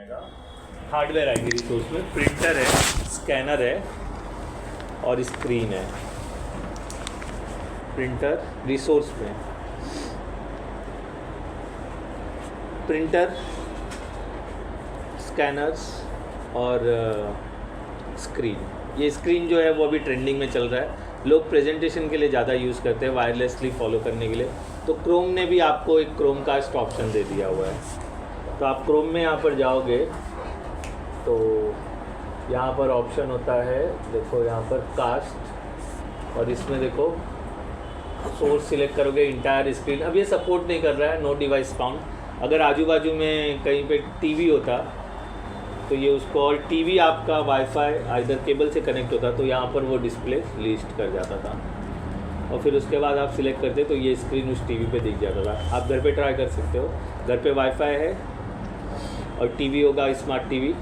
आएगा, हार्डवेयर आएंगे रिसोर्स में, प्रिंटर है, स्कैनर है और स्क्रीन है। प्रिंटर रिसोर्स में प्रिंटर, स्कैनर्स और स्क्रीन। ये स्क्रीन जो है वो अभी ट्रेंडिंग में चल रहा है, लोग प्रेजेंटेशन के लिए ज़्यादा यूज़ करते हैं, वायरलेसली फॉलो करने के लिए। तो क्रोम ने भी आपको एक क्रोमकास्ट ऑप्शन दे दिया हुआ है। तो आप क्रोम में यहाँ पर जाओगे तो यहाँ पर ऑप्शन होता है, देखो यहाँ पर कास्ट, और इसमें देखो सोर्स सिलेक्ट करोगे, इंटायर स्क्रीन। अब ये सपोर्ट नहीं कर रहा है नो डिवाइस काउंट। अगर आजू बाजू में कहीं पे टीवी होता तो ये उसको, और टीवी आपका वाईफाई आइदर केबल से कनेक्ट होता तो यहाँ पर वो डिस्प्ले लिस्ट कर जाता था, और फिर उसके बाद आप सिलेक्ट करते तो ये स्क्रीन उस टीवी पे दिख जाता था। आप घर पे ट्राई कर सकते हो, घर पे वाईफाई है और टीवी होगा, स्मार्ट टीवी,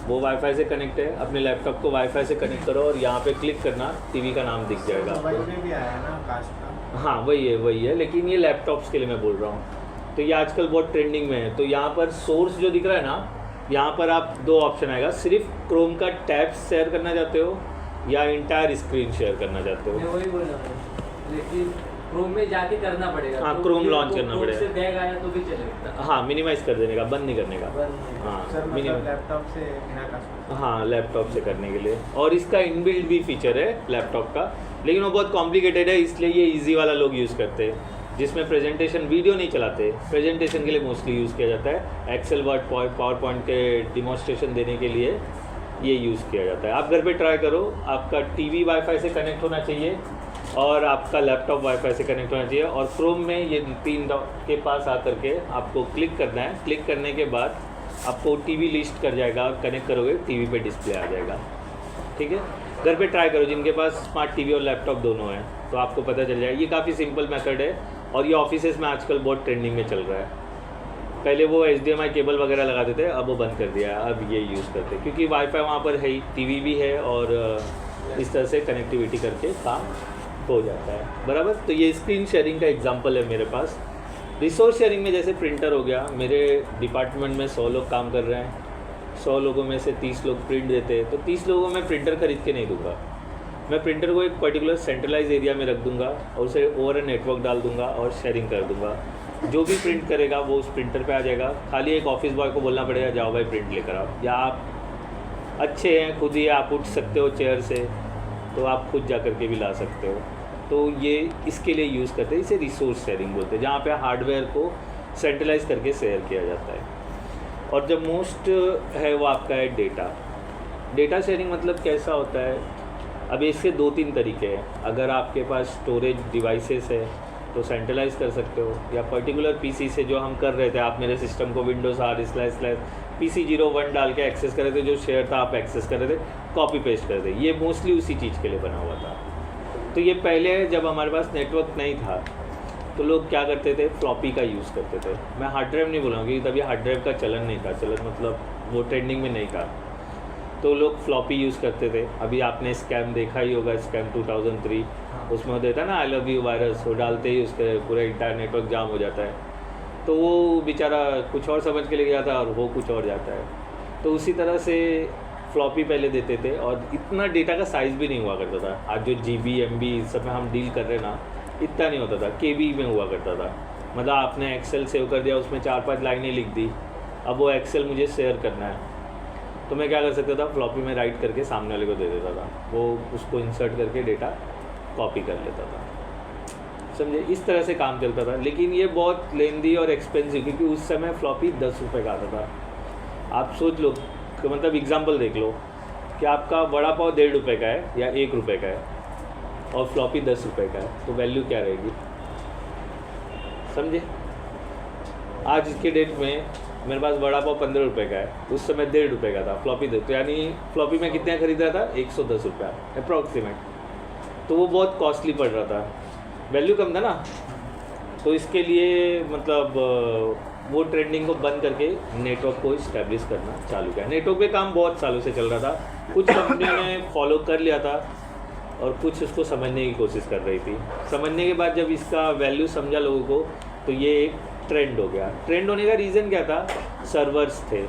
वो वाईफाई से कनेक्ट है, अपने लैपटॉप को वाईफाई से कनेक्ट करो और यहाँ पे क्लिक करना, टीवी का नाम दिख जाएगा। मोबाइल में भी आया ना कास्ट का? हाँ वही है, लेकिन ये लैपटॉप्स के लिए मैं बोल रहा हूँ। तो ये आजकल बहुत ट्रेंडिंग में है। तो यहाँ पर सोर्स जो दिख रहा है ना, यहाँ पर आप दो ऑप्शन आएगा, सिर्फ क्रोम का टैब शेयर करना चाहते हो या इंटायर स्क्रीन शेयर करना चाहते हो। मैं वही बोल रहा हूँ, लेकिन क्रोम में जाके करना पड़ेगा। हाँ, क्रोम लॉन्च करना पड़ेगा। से बैग आया तो भी चलेगा। हाँ, मिनिमाइज कर देने का, बंद नहीं करने का। हाँ सर मतलब लैपटॉप से बिना कास्ट? हाँ, लैपटॉप से करने के लिए। और इसका इनबिल्ट भी फीचर है लैपटॉप का, लेकिन वो बहुत कॉम्प्लिकेटेड है, इसलिए ये इजी वाला लोग यूज़ करते हैं, जिसमें प्रेजेंटेशन वीडियो नहीं चलाते। प्रेजेंटेशन के लिए मोस्टली यूज़ किया जाता है, एक्सेल, वर्ड, पावर पॉइंट के डिमॉन्स्ट्रेशन देने के लिए ये यूज़ किया जाता है। आप घर पे ट्राई करो, आपका टीवी वाईफाई से कनेक्ट होना चाहिए और आपका लैपटॉप वाईफाई से कनेक्ट होना चाहिए, और क्रोम में ये 3 डॉट के पास आकर के आपको क्लिक करना है। क्लिक करने के बाद आपको टीवी लिस्ट कर जाएगा, कनेक्ट करोगे टीवी पे डिस्प्ले आ जाएगा। ठीक है, घर पे ट्राई करो, जिनके पास स्मार्ट टीवी और लैपटॉप दोनों हैं तो आपको पता चल जाएगा। ये काफ़ी सिंपल मेथड है और ये ऑफिसेज़ में आजकल बहुत ट्रेंडिंग में चल रहा है। पहले वो HDMI केबल वगैरह लगाते थे, अब वो बंद कर दिया है, अब ये यूज़ करते हैं क्योंकि वाईफाई वहाँ पर है ही, टीवी भी है और इस तरह से कनेक्टिविटी करके काम हो जाता है बराबर। तो ये स्क्रीन शेयरिंग का एग्जांपल है मेरे पास। रिसोर्स शेयरिंग में जैसे प्रिंटर हो गया, मेरे डिपार्टमेंट में 100 लोग काम कर रहे हैं, 100 लोगों में से 30 लोग प्रिंट देते हैं, तो 30 लोगों में प्रिंटर खरीद के नहीं दूंगा। मैं प्रिंटर को एक पर्टिकुलर सेंट्रलाइज एरिया में रख दूंगा और उसे ओवर नेटवर्क डाल दूंगा और शेयरिंग कर दूंगा। जो भी प्रिंट करेगा वो उस प्रिंटर पे आ जाएगा। खाली एक ऑफिस बॉय को बोलना पड़ेगा, जाओ भाई प्रिंट लेकर आओ, या आप अच्छे हैं खुद ही आप उठ सकते हो चेयर से, तो आप खुद जा कर के भी ला सकते हो। तो ये इसके लिए यूज़ करते हैं, इसे रिसोर्स शेयरिंग बोलते हैं, जहाँ पे हार्डवेयर को सेंट्रलाइज करके शेयर किया जाता है। और जब मोस्ट है वो आपका है डेटा शेयरिंग। मतलब कैसा होता है, अब इसके 2-3 तरीके हैं। अगर आपके पास स्टोरेज डिवाइसेस है तो सेंट्रलाइज कर सकते हो, या पर्टिकुलर पीसी से जो हम कर रहे थे, आप मेरे सिस्टम को विंडोज़ PC01 डाल के एक्सेस कर रहे थे, जो शेयर था आप एक्सेस कर रहे थे, कॉपी पेस्ट कर रहे थे। ये मोस्टली उसी चीज़ के लिए बना हुआ था। तो ये पहले जब हमारे पास नेटवर्क नहीं था तो लोग क्या करते थे, फ्लॉपी का यूज़ करते थे। मैं हार्ड ड्राइव नहीं बोलूँगा क्योंकि तभी हार्ड ड्राइव का चलन नहीं था, चलन मतलब वो ट्रेंडिंग में नहीं था, तो लोग फ्लॉपी यूज़ करते थे। अभी आपने स्कैम देखा ही होगा, स्कैम 2003, उसमें होता था ना आई लव यू वायरस, वो डालते ही उसके पूरा इंटायर नेटवर्क जाम हो जाता है। तो वो बेचारा कुछ और समझ के ले गया था और वो कुछ और जाता है। तो उसी तरह से फ्लॉपी पहले देते थे और इतना डेटा का साइज़ भी नहीं हुआ करता था। आज जो GB MB इस सब में हम डील कर रहे हैं ना, इतना नहीं होता था, KB में हुआ करता था। मतलब आपने एक्सेल सेव कर दिया, उसमें 4-5 लाइनें लिख दी, अब वो एक्सेल मुझे शेयर करना है तो मैं क्या कर सकता था, फ्लॉपी में राइट करके सामने वाले को दे देता था, वो उसको इंसर्ट करके डेटा कॉपी कर लेता था। समझे, इस तरह से काम चलता था। लेकिन ये बहुत लेंदी और एक्सपेंसिव, क्योंकि उस समय फ्लॉपी 10 रुपये का आता था। आप सोच लो कि मतलब एग्जांपल देख लो कि आपका वड़ा पाव 1.5 रुपये का है या 1 रुपये का है और फ्लॉपी 10 रुपये का है, तो वैल्यू क्या रहेगी, समझे। आज के डेट में मेरे पास वड़ा पाव 15 रुपये का है, उस समय 1.5 रुपये का था, फ्लॉपी दे, तो यानी फ्लॉपी में कितने खरीद रहा था, 110 रुपया अप्रॉक्सीमेट। तो वो बहुत कॉस्टली पड़ रहा था, वैल्यू कम था ना। तो इसके लिए मतलब वो ट्रेंडिंग को बंद करके नेटवर्क को इस्टेब्लिश करना चालू किया। नेटवर्क पे काम बहुत सालों से चल रहा था, कुछ कंपनियों ने फॉलो कर लिया था और कुछ उसको समझने की कोशिश कर रही थी। समझने के बाद जब इसका वैल्यू समझा लोगों को, तो ये एक ट्रेंड हो गया। ट्रेंड होने का रीज़न क्या था, सर्वर्स थे।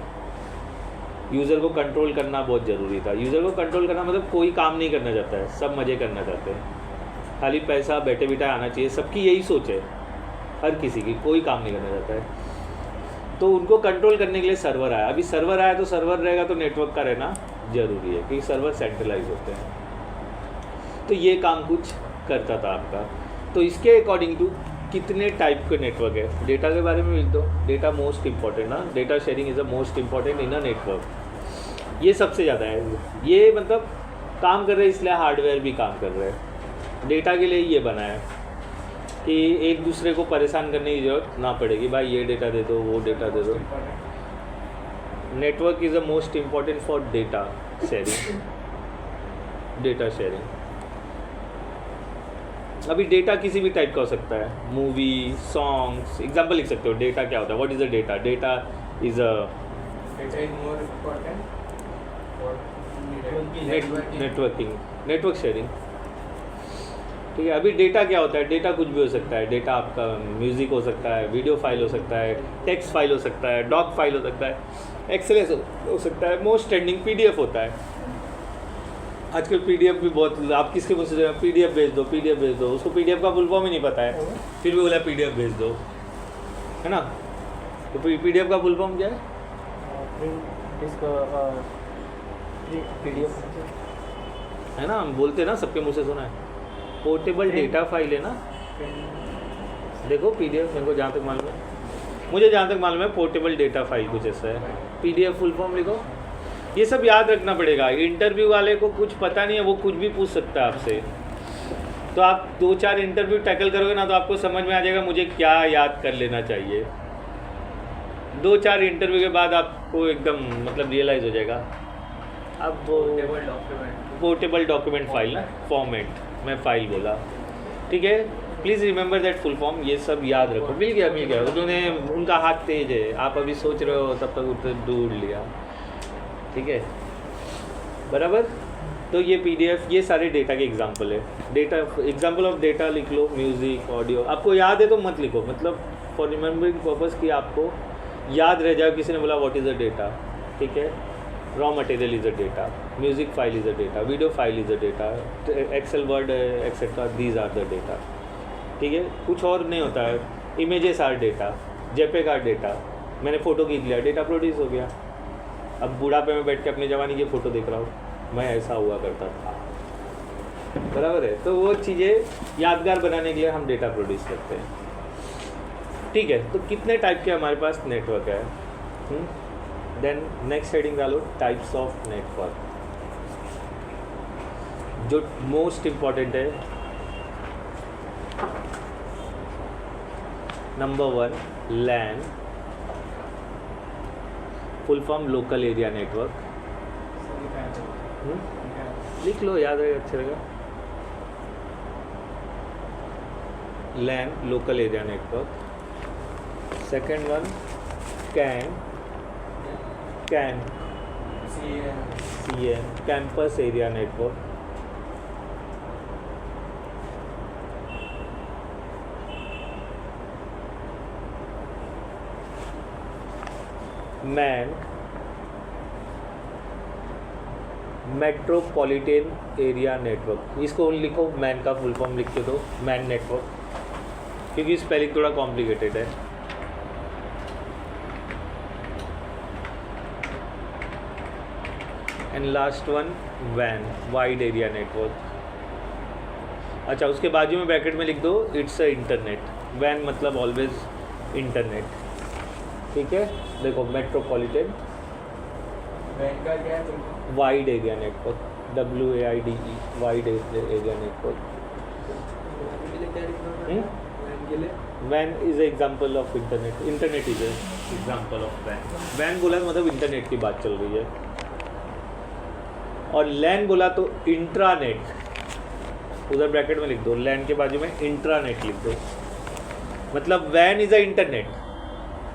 यूज़र को कंट्रोल करना बहुत ज़रूरी था। यूज़र को कंट्रोल करना मतलब कोई काम नहीं करना चाहता है, सब मज़े करना चाहते हैं, खाली पैसा बैठे बिठाए आना चाहिए, सबकी यही सोच है, हर किसी की, कोई काम नहीं करना चाहता है। तो उनको कंट्रोल करने के लिए सर्वर आया। अभी सर्वर आया तो सर्वर रहेगा तो नेटवर्क का रहना ज़रूरी है, क्योंकि सर्वर सेंट्रलाइज होते हैं। तो ये काम कुछ करता था आपका। तो इसके अकॉर्डिंग टू कितने टाइप के नेटवर्क है, डेटा के बारे में लिख दो। डेटा मोस्ट इंपॉर्टेंट ना, data sharing is the most important in a network. ये सबसे ज़्यादा है, ये मतलब काम कर रहे हैं, इसलिए हार्डवेयर भी काम कर रहे हैं। डेटा के लिए ये बना है कि एक दूसरे को परेशान करने की ज़रूरत ना पड़ेगी, भाई ये डेटा दे दो, वो डेटा दे दो। Network is the most important for data sharing, data sharing. अभी डेटा किसी भी टाइप का हो सकता है, मूवी, सॉन्ग्स, एग्जाम्पल लिख सकते हो। डेटा क्या होता है, what is the data? Data is a Data is more important for networking, network sharing. ठीक है, अभी डेटा क्या होता है? डेटा कुछ भी हो सकता है। डेटा आपका म्यूज़िक हो सकता है, वीडियो फाइल हो सकता है, टेक्स्ट फाइल हो सकता है, डॉक फाइल हो सकता है, एक्सेल हो सकता है, मोस्ट ट्रेंडिंग पीडीएफ होता है। आजकल पीडीएफ भी बहुत, आप किसके मुझसे पीडीएफ भेज दो, पीडीएफ भेज दो, उसको पीडीएफ का फुल फॉर्म ही नहीं पता है, फिर भी बोला पीडीएफ भेज दो, है ना? तो पीडीएफ का फुल फॉर्म क्या है? PDF है ना, हम बोलते हैं ना, सबके मुँह से सुना है, पोर्टेबल डेटा फाइल है ना। देखो पीडीएफ, मेरे को जहाँ तक मालूम है, मुझे जहाँ तक मालूम है पोर्टेबल डेटा फाइल कुछ ऐसा है। पीडीएफ फुल फॉर्म लिखो, ये सब याद रखना पड़ेगा। इंटरव्यू वाले को कुछ पता नहीं है, वो कुछ भी पूछ सकता है आपसे। तो आप 2-4 इंटरव्यू टैकल करोगे ना, तो आपको समझ में आ जाएगा मुझे क्या याद कर लेना चाहिए। 2-4 इंटरव्यू के बाद आपको एकदम मतलब रियलाइज़ हो जाएगा। अब वो पोर्टेबल डॉक्यूमेंट फाइल ना, फॉर्मेट, मैं फाइल बोला, ठीक है। Please remember that full form, ये सब याद रखो। मिल गया। उन्होंने, उनका हाथ तेज है, आप अभी सोच रहे हो तब तक उठे ढूंढ लिया, ठीक है, बराबर। तो ये पीडीएफ, ये सारे डेटा के एग्जांपल है। डेटा, एग्जांपल ऑफ डेटा लिख लो, म्यूज़िक, ऑडियो। आपको याद है तो मत लिखो, मतलब फॉर रिमेंबरिंग पर्पज़ कि आपको याद रह जाए। किसी ने बोला व्हाट इज़ अ डेटा, ठीक है, raw material is a data, music file is a data, video file is a data, Excel, Word etcetera, these are the data, ठीक है। कुछ और नहीं होता है। Images are data, JPEG are data. मैंने फ़ोटो खींच लिया, डेटा प्रोड्यूस हो गया। अब बुढ़ापे में बैठ के अपनी जवानी की फ़ोटो देख रहा हूँ, मैं ऐसा हुआ करता था, बराबर है। तो वो चीज़ें यादगार बनाने के लिए हम डेटा प्रोड्यूस करते हैं, ठीक है। तो कितने टाइप के हमारे पास नेटवर्क है। देन नेक्स्ट हेडिंग डालो, टाइप्स ऑफ नेटवर्क। जो मोस्ट इम्पॉर्टेंट है, number 1 LAN, full form local area network. लिख लो, याद रहेगा, अच्छा रहेगा। LAN, local area network. Second one CAN, CN, campus area network. MAN, metropolitan area network. इसको लिखो, मैन का फुल फॉर्म लिख के दो, मैन नेटवर्क, क्योंकि स्पेलिंग थोड़ा कॉम्प्लिकेटेड है। एंड लास्ट वन वैन, वाइड एरिया नेटवर्क। अच्छा, उसके बाजू में ब्रैकेट में लिख दो, इट्स अ इंटरनेट। वैन मतलब ऑलवेज इंटरनेट, ठीक है। देखो, मेट्रोपॉलिटन, बैंक का क्या है? Wide area network, WAIDE, wide area network. Van is example of internet, internet is example of van. Van बोला तो मतलब इंटरनेट की बात चल रही है। और लैन बोला तो इंट्रानेट, उधर ब्रैकेट में लिख दो, लैन के बाजू में इंट्रानेट लिख दो। मतलब वैन is a internet,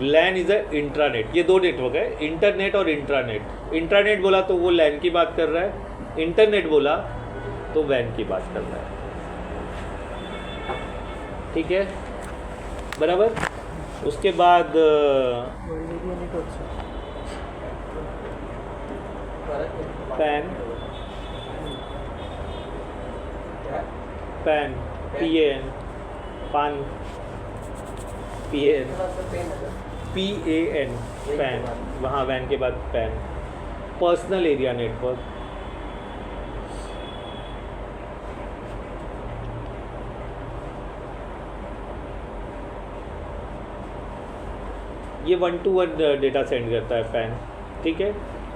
LAN is a intranet. ये दो नेटवर्क है, इंटरनेट और इंट्रानेट। इंट्रानेट बोला तो वो लैन की बात कर रहा है, इंटरनेट बोला तो वैन की बात कर रहा है, ठीक है, बराबर। उसके बाद पैन क्या? पैन PAN पान PAN थोड़ा सा पेन है ना? PAN पैन, वहाँ वैन के बाद पैन। पर्सनल एरिया नेटवर्क, ये 1-to-1 डेटा सेंड करता है पैन, ठीक है।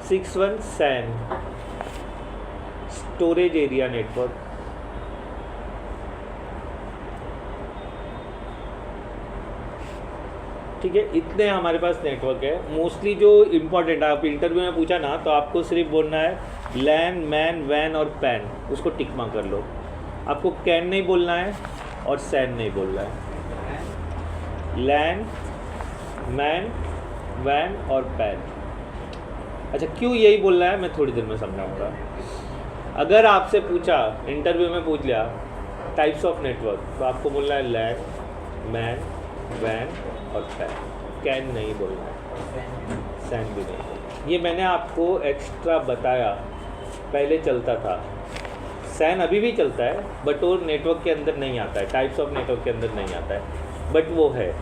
6-1 SAN, स्टोरेज एरिया नेटवर्क। ठीक है, इतने हमारे पास नेटवर्क है। मोस्टली जो इम्पोर्टेंट आप इंटरव्यू में पूछा ना, तो आपको सिर्फ बोलना है लैन, मैन, वैन और पैन, उसको टिक मार्क कर लो। आपको कैन नहीं बोलना है और सैन नहीं बोलना है। लैन, मैन, वैन और पैन। अच्छा, क्यों यही बोलना है मैं थोड़ी देर में समझाऊंगा। अगर आपसे पूछा, इंटरव्यू में पूछ लिया टाइप्स ऑफ नेटवर्क, तो आपको बोलना है लैन, मैन, वैन और पैन। कैन नहीं बोलना है, सैन भी नहीं बोलना। ये मैंने आपको एक्स्ट्रा बताया, पहले चलता था। सैन अभी भी चलता है, बट वो नेटवर्क के अंदर नहीं आता है, टाइप्स ऑफ नेटवर्क के अंदर नहीं आता है, बट वो है।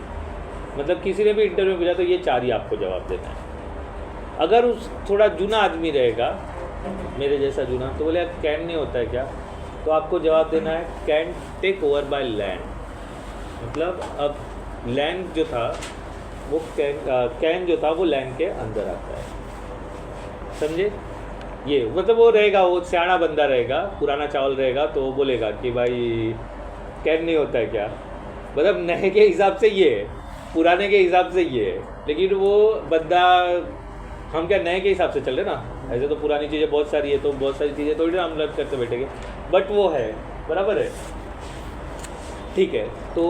मतलब किसी ने भी इंटरव्यू में पूछा तो ये 4 ही आपको जवाब देना है। अगर उस थोड़ा जूना आदमी रहेगा, मेरे जैसा जूना, तो बोले कैन नहीं होता है क्या, तो आपको जवाब देना है can take over by land. मतलब अब लैंड जो था वो कैन जो था वो लैंड के अंदर आता है, समझे। ये मतलब वो रहेगा, वो सियाना बंदा रहेगा, पुराना चावल रहेगा, तो वो बोलेगा कि भाई कैन नहीं होता है क्या। मतलब नए के हिसाब से ये है, पुराने के हिसाब से ये है, लेकिन वो बंदा, हम क्या नए के हिसाब से चल रहे ना, ऐसे तो पुरानी चीज़ें बहुत सारी है, तो बहुत सारी चीज़ें थोड़ी ना हम लर्न करते बैठेंगे, बट वो है, बराबर है, ठीक है। तो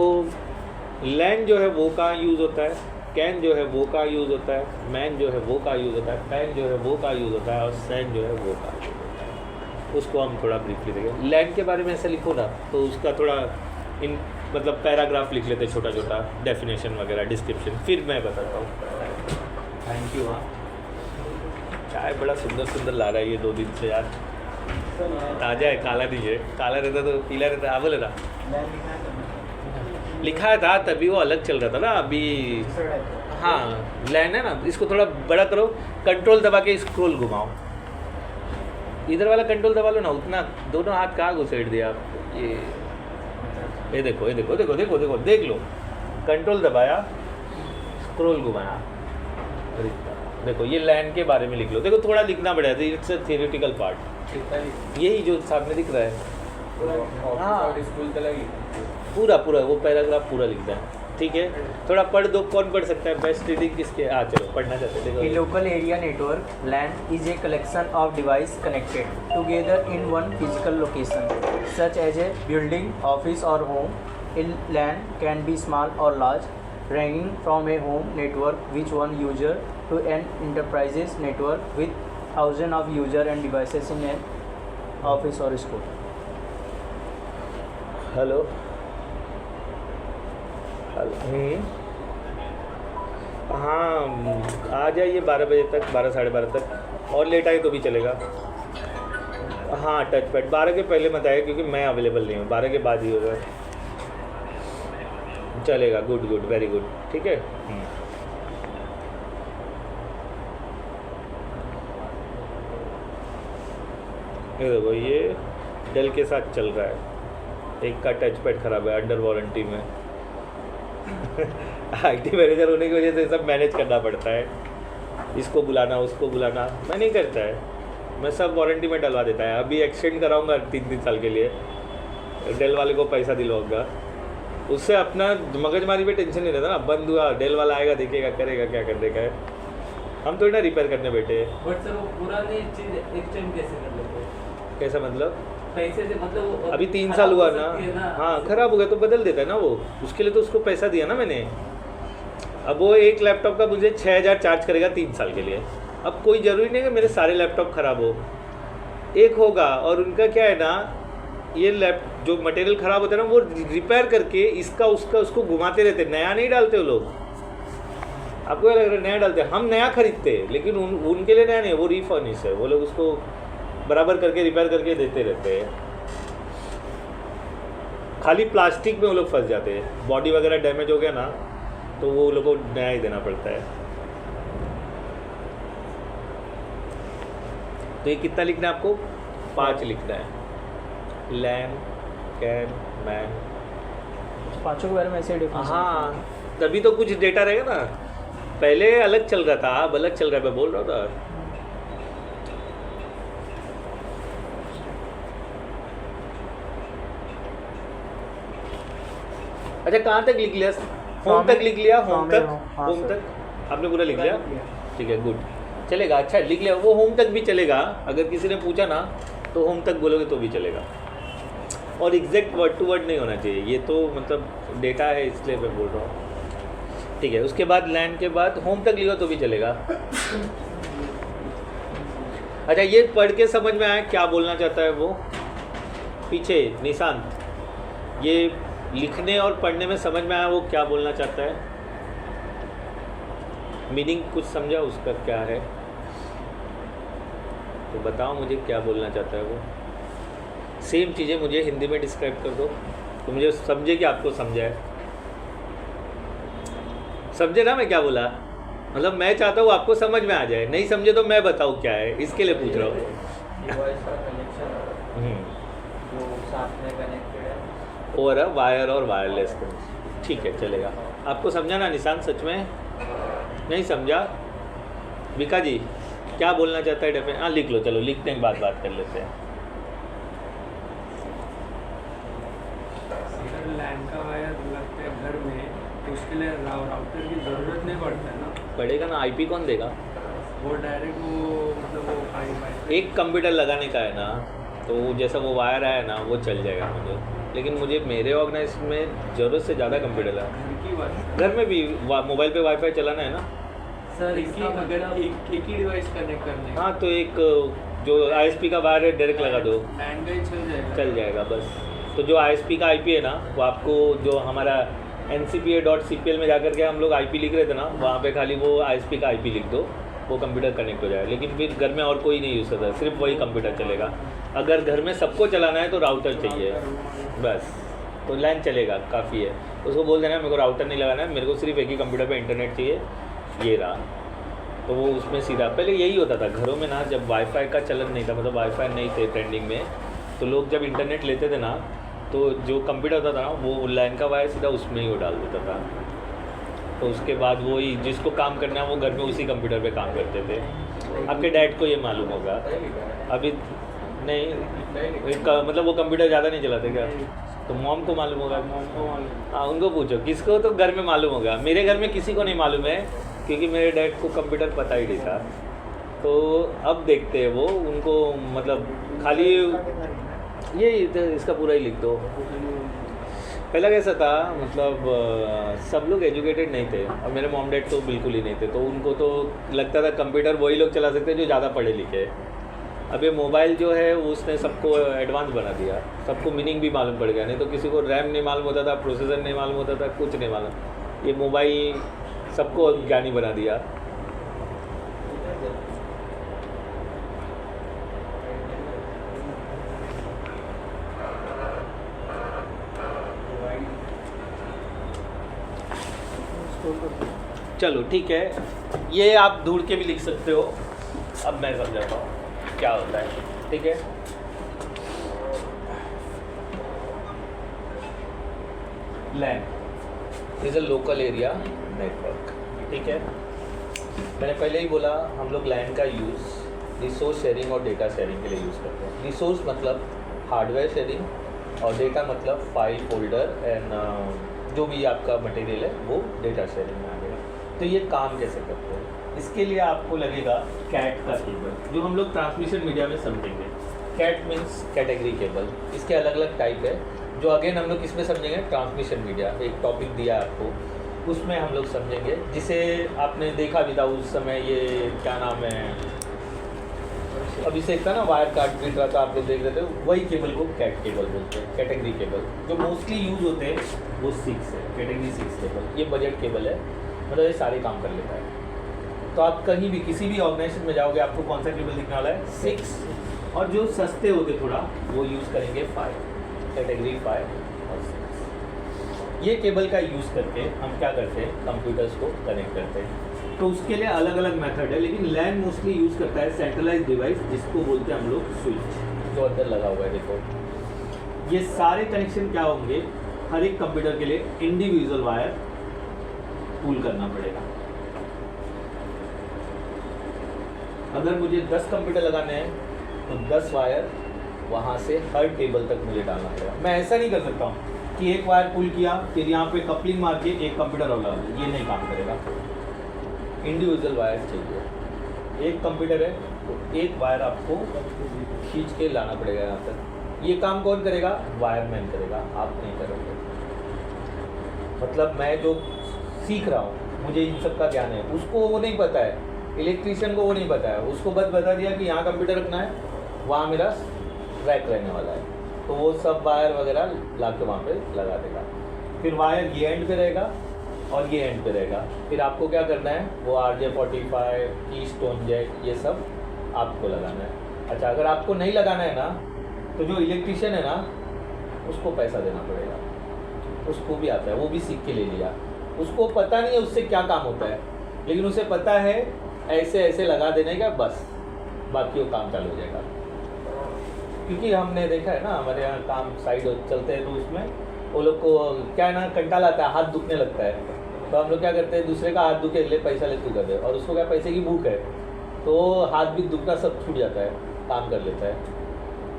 लैंड जो है वो कहाँ यूज़ होता है, कैन जो है वो कहाँ यूज़ होता है, मैन जो है वो कहाँ यूज़ होता है, पैन जो है वो कहाँ यूज़ होता है, और सैन जो है वो कहाँ यूज़ होता है, उसको हम थोड़ा ब्रीफली देखेंगे। लैंड के बारे में ऐसे लिखो ना, तो उसका थोड़ा इन मतलब पैराग्राफ लिख लेते छोटा छोटा, डेफिनेशन वगैरह, डिस्क्रिप्शन, फिर मैं बताता हूँ। Thank you. हाँ, चाय बड़ा सुंदर सुंदर ला रहा है ये 2 दिन से यार, ताज़ा है, काला नहीं है, काला रहता तो पीला रहता। हाँ बोले ना, लिखा था तभी वो अलग चल रहा था ना, अभी हाँ लैंड है ना, इसको थोड़ा बड़ा करो, कंट्रोल दबा के स्क्रॉल घुमाओ, इधर वाला कंट्रोल दबा लो ना, उतना दोनों हाथ कहाँ घुसेड़ दिया आप। ये देखो, ये देखो, देखो देखो देखो, देख लो, कंट्रोल दबाया, स्क्रॉल घुमाया, देखो ये लैंड के बारे में लिख लो। देखो थोड़ा लिखना पड़ेगा, इट्स अ थियोरेटिकल पार्ट, यही जो सामने दिख रहा है, हाँ स्कूल का लगी पूरा पूरा वो पैराग्राफ पूरा लिखना है, ठीक है। थोड़ा पढ़ दो, कौन पढ़ सकता है, बेस्ट रीडिंग किसके। हाँ चलो पढ़ना चाहते A थे। local area network LAN is a collection of devices connected together in one physical location, such as a building, office, or home. A LAN can be small or large, ranging from a home network with one user to an enterprises network with thousands of users and devices in an office or school. Hello हाँ, आ जाइए 12 बजे तक, 12 साढ़े 12 तक, और late आए तो भी चलेगा। हाँ टच पैड 12 के पहले मत आए, क्योंकि मैं अवेलेबल नहीं हूँ, 12 के बाद ही होगा, चलेगा। गुड गुड, वेरी गुड, ठीक है। ये देखो, ये डेल के साथ चल रहा है, एक का टच पैड खराब है, अंडर वारंटी में। आईटी मैनेजर होने की वजह से सब मैनेज करना पड़ता है, इसको बुलाना उसको बुलाना, मैं नहीं करता है, मैं सब वारंटी में डलवा देता है। अभी एक्सटेंड कराऊंगा 3 साल के लिए, डेल वाले को पैसा दिलवाऊंगा, उससे अपना मगजमारी पे टेंशन नहीं रहता ना, बंद हुआ डेल वाला आएगा, देखेगा, करेगा क्या करने का है, हम थोड़ी ना रिपेयर करने बैठे हैं। बट सर वो पुरानी चीज एक्सटेंड कैसे कर लेते हैं? कैसा मतलब? पैसे से मतलब वो अभी 3 खराब साल हुआ हो ना, सकती है ना। हाँ खराब हो गया तो बदल देता है ना वो, उसके लिए तो उसको पैसा दिया ना मैंने। अब वो एक लैपटॉप का मुझे 6000 चार्ज करेगा 3 साल के लिए। अब कोई ज़रूरी नहीं कि मेरे सारे लैपटॉप ख़राब हो, एक होगा, और उनका क्या है ना, ये जो मटेरियल ख़राब होता है ना, वो रिपेयर करके इसका उसका उसको घुमाते रहते, नया नहीं डालते वो लोग, आपको क्या लग रहा है नया डालते हैं? हम नया खरीदते हैं, लेकिन उनके लिए नया नहीं है, वो रीफर्निश है। वो लोग उसको बराबर करके रिपेयर करके देते रहते हैं। खाली प्लास्टिक में वो लोग फंस जाते हैं। बॉडी वगैरह डैमेज हो गया ना तो वो लोग को नया ही देना पड़ता है। तो ये कितना लिखना है आपको? 5 लिखना है। लैन, कैन, मैन, पांचों के बारे में ऐसे डिफरेंस। हाँ तभी तो कुछ डेटा रहेगा ना। पहले अलग चल रहा था, अब अलग चल रहा है, मैं बोल रहा था। अच्छा कहाँ तक लिख लिया? होम तक लिख लिया? होम तक? हाँ, होम सर। तक आपने पूरा लिख लिया? ठीक है, गुड, चलेगा। अच्छा लिख लिया, वो होम तक भी चलेगा। अगर किसी ने पूछा ना तो होम तक बोलोगे तो भी चलेगा। और एग्जैक्ट वर्ड टू वर्ड नहीं होना चाहिए, ये तो मतलब डेटा है इसलिए मैं बोल रहा हूँ। ठीक है, उसके बाद लैंड के बाद होम तक लिखो तो भी चलेगा। अच्छा ये पढ़ के समझ में आया क्या बोलना चाहता है वो? पीछे निशांत, ये लिखने और पढ़ने में समझ में आया वो क्या बोलना चाहता है? मीनिंग कुछ समझा उसका क्या है? तो बताओ मुझे क्या बोलना चाहता है वो। सेम चीज़ें मुझे हिंदी में डिस्क्राइब कर दो तो मुझे समझे कि आपको समझा है। समझे ना मैं क्या बोला? मतलब मैं चाहता हूँ आपको समझ में आ जाए, नहीं समझे तो मैं बताऊँ क्या है, इसके लिए पूछ रहा हूँ। डिवाइस का कनेक्शन जो साथ में कनेक्टेड है और वायर और वायरलेस। ठीक है चलेगा। आपको समझा ना निशान? सच में नहीं समझा? विका जी क्या बोलना चाहता है डेफिनेट? हाँ लिख लो, चलो लिखने के बाद बात कर लेते हैं। अगर लैन का वायर लगता है घर में तो उसके लिए राउटर की ज़रूरत नहीं पड़ता है ना, पड़ेगा ना। आईपी कौन देगा? वो डायरेक्ट वो मतलब वो आई एक कंप्यूटर लगाने का है ना, तो जैसा वो वायर आया ना वो चल जाएगा मुझे। लेकिन मुझे मेरे ऑर्गेनाइज में ज़रूरत से ज़्यादा कंप्यूटर है। घर की बात। घर में भी मोबाइल पे वाईफाई चलाना है ना। सर एक ही इसका अगर मतलब एक ही डिवाइस कनेक्ट करने का, हाँ तो एक जो आईएसपी का वायर है डायरेक्ट लगा दो, लैन का ही चल जाएगा बस। तो जो आईएसपी का आईपी है ना, वो आपको जो हमारा ncpa.cpl में जाकर के हम लोग आईपी लिख रहे थे ना, वहाँ पे खाली वो आईएसपी का आईपी लिख दो, वो कंप्यूटर कनेक्ट हो जाएगा। लेकिन फिर घर में और कोई नहीं यूज़ करता, सिर्फ वही कंप्यूटर चलेगा। अगर घर में सबको चलाना है तो राउटर चाहिए बस, तो लैन चलेगा, काफ़ी है। उसको बोल देना मेरे को राउटर नहीं लगाना है, मेरे को सिर्फ एक ही कंप्यूटर पे इंटरनेट चाहिए, ये रहा। तो वो उसमें सीधा, पहले यही होता था घरों में ना, जब वाईफाई का चलन नहीं था, मतलब वाईफाई नहीं थे ट्रेंडिंग में, तो लोग जब इंटरनेट लेते थे ना, तो जो कंप्यूटर होता था ना, वो लैन का वायर सीधा उसमें ही वो डाल देता था। तो उसके बाद वो ही जिसको काम करना है वो घर में उसी कंप्यूटर पे काम करते थे। आपके डैड को ये मालूम होगा अभी नहीं, मतलब वो कंप्यूटर ज़्यादा नहीं चलाते क्या? तो मॉम को मालूम होगा। हाँ उनको पूछो, किसको तो घर में मालूम होगा। मेरे घर में किसी को नहीं मालूम है, क्योंकि मेरे डैड को कंप्यूटर पता ही नहीं था। तो अब देखते हैं वो, उनको मतलब खाली ये इसका पूरा ही लिख दो। पहला कैसा था, मतलब सब लोग एजुकेटेड नहीं थे, और मेरे मॉम डैड तो बिल्कुल ही नहीं थे, तो उनको तो लगता था कंप्यूटर वही लोग चला सकते हैं जो ज़्यादा पढ़े लिखे हैं। अब ये मोबाइल जो है उसने सबको एडवांस बना दिया, सबको मीनिंग भी मालूम पड़ गया। नहीं तो किसी को रैम नहीं मालूम होता था, प्रोसेसर नहीं मालूम होता था, कुछ नहीं मालूम। ये मोबाइल सबको ज्ञानी बना दिया। चलो ठीक है, ये आप ढूंढ के भी लिख सकते हो। अब मैं समझाता हूँ क्या होता है, ठीक है। LAN is a local area network, ठीक है। मैंने पहले ही बोला, हम लोग लैन का यूज़ रिसोर्स शेयरिंग और डेटा शेयरिंग के लिए यूज़ करते हैं। रिसोर्स मतलब हार्डवेयर शेयरिंग, और डेटा मतलब फाइल फोल्डर एंड जो भी आपका मटेरियल है वो डेटा शेयरिंग में आ गया। तो ये काम कैसे करते हैं, इसके लिए आपको लगेगा कैट का केबल, जो हम लोग ट्रांसमिशन मीडिया में समझेंगे। Cat means category cable. इसके अलग अलग टाइप है, जो अगेन हम लोग किस में समझेंगे, ट्रांसमिशन मीडिया। एक टॉपिक दिया आपको, उसमें हम लोग समझेंगे, जिसे आपने देखा भी था उस समय। ये क्या नाम है, अभी से था ना, वायर काट पीट रहा था, आप लोग देख रहे थे, वही केबल को कैट केबल बोलते हैं, कैटेगरी केबल। जो मोस्टली यूज होते हैं वो 6 है, कैटेगरी 6 केबल। ये बजट केबल है, मतलब ये सारे काम कर लेता है। तो आप कहीं भी किसी भी ऑर्गेनाइजेशन में जाओगे आपको कौन सा केबल दिखने वाला है? 6। और जो सस्ते होते थोड़ा वो यूज़ करेंगे 5, कैटेगरी 5 और 6। ये केबल का यूज़ करके हम क्या करते हैं, कंप्यूटर्स को कनेक्ट करते हैं। तो उसके लिए अलग अलग मेथड है, लेकिन लैन मोस्टली यूज़ करता है सेंट्रलाइज डिवाइस, जिसको बोलते हैं हम लोग स्विच, जो अंदर लगा हुआ है। देखो ये सारे कनेक्शन क्या होंगे, हर एक कंप्यूटर के लिए इंडिविजुअल वायर पूल करना पड़ेगा। अगर मुझे 10 कंप्यूटर लगाने हैं तो 10 वायर वहाँ से हर टेबल तक मुझे डालना पड़ेगा। मैं ऐसा नहीं कर सकता हूँ कि एक वायर पुल किया फिर यहाँ पे कपलिंग मार के एक कंप्यूटर और लगा दूँ, ये नहीं काम करेगा। इंडिविजुअल वायर चाहिए। एक कंप्यूटर है तो एक वायर आपको खींच के लाना पड़ेगा यहाँ तक। ये काम कौन करेगा? वायरमैन करेगा, आप नहीं करोगे। मतलब मैं जो सीख रहा हूँ, मुझे इन सब का ज्ञान है, उसको वो नहीं पता है, इलेक्ट्रीशियन को वो नहीं पता है। उसको बस बता दिया कि यहाँ कंप्यूटर रखना है, वहाँ मेरा रैक रहने वाला है, तो वो सब वायर वगैरह ला के वहाँ पे लगा देगा। फिर वायर ये एंड पे रहेगा और ये एंड पे रहेगा। फिर आपको क्या करना है, वो RJ45, कीस्टोन जैक, ये सब आपको लगाना है। अच्छा, अगर आपको नहीं लगाना है ना, तो जो इलेक्ट्रीशियन है ना, उसको पैसा देना पड़ेगा। उसको भी आता है, वो भी सीख के ले लिया। उसको पता नहीं है उससे क्या काम होता है, लेकिन उसे पता है ऐसे ऐसे लगा देने का, बस बाकी वो काम चालू हो जाएगा। क्योंकि हमने देखा है ना, हमारे यहाँ काम साइड चलते हैं तो उसमें वो लोग को क्या है ना, कंटाल आता है, हाथ दुखने लगता है। तो हम लोग क्या करते हैं, दूसरे का हाथ दुखे, ले पैसा ले तू कर दे, और उसको क्या पैसे की भूख है, तो हाथ भी दुखना सब छूट जाता है, काम कर लेता है,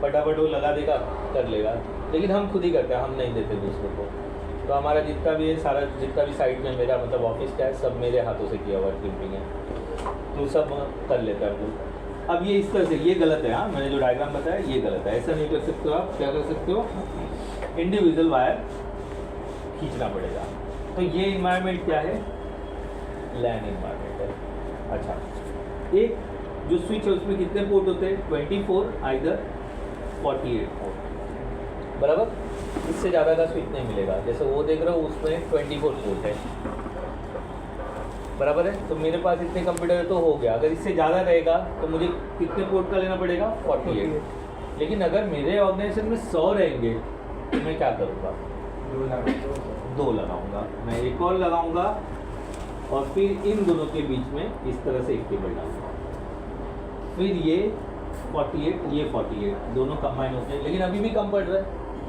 फटाफट वो लगा देगा, कर लेगा। लेकिन हम खुद ही करते हैं, हम नहीं देते दूसरों को। तो हमारा जितना भी है, सारा जितना भी साइड में मेरा मतलब ऑफिस क्या है, सब मेरे हाथों से किया हुआ क्लिपिंग है, तो सब कर लेता है लोग। अब ये इस तरह से, ये गलत है। हाँ, मैंने जो डायग्राम बताया ये गलत है, ऐसा नहीं कर सकते हो आप। क्या कर सकते हो, इंडिविजुअल वायर खींचना पड़ेगा। तो ये इन्वायरमेंट क्या है, लैन इन्वायरमेंट है। अच्छा, एक जो स्विच है उसमें कितने पोर्ट होते हैं? 24, आइदर 48 पोर्ट, बराबर। इससे ज़्यादा का स्विच नहीं मिलेगा। जैसे वो देख रहे हो उसमें 24 पोर्ट है, बराबर है। तो मेरे पास इतने कंप्यूटर तो हो गया। अगर इससे ज़्यादा रहेगा तो मुझे कितने पोर्ट का लेना पड़ेगा? 48। लेकिन अगर मेरे ऑर्गेनाइजेशन में 100 रहेंगे तो मैं क्या करूँगा? 2 लगाऊंगा, मैं एक और लगाऊंगा, और फिर इन दोनों के बीच में इस तरह से एक केबल डालूंगा। फिर ये 48, ये 48, दोनों कंबाइन होते हैं, लेकिन अभी भी कम पड़ रहा है,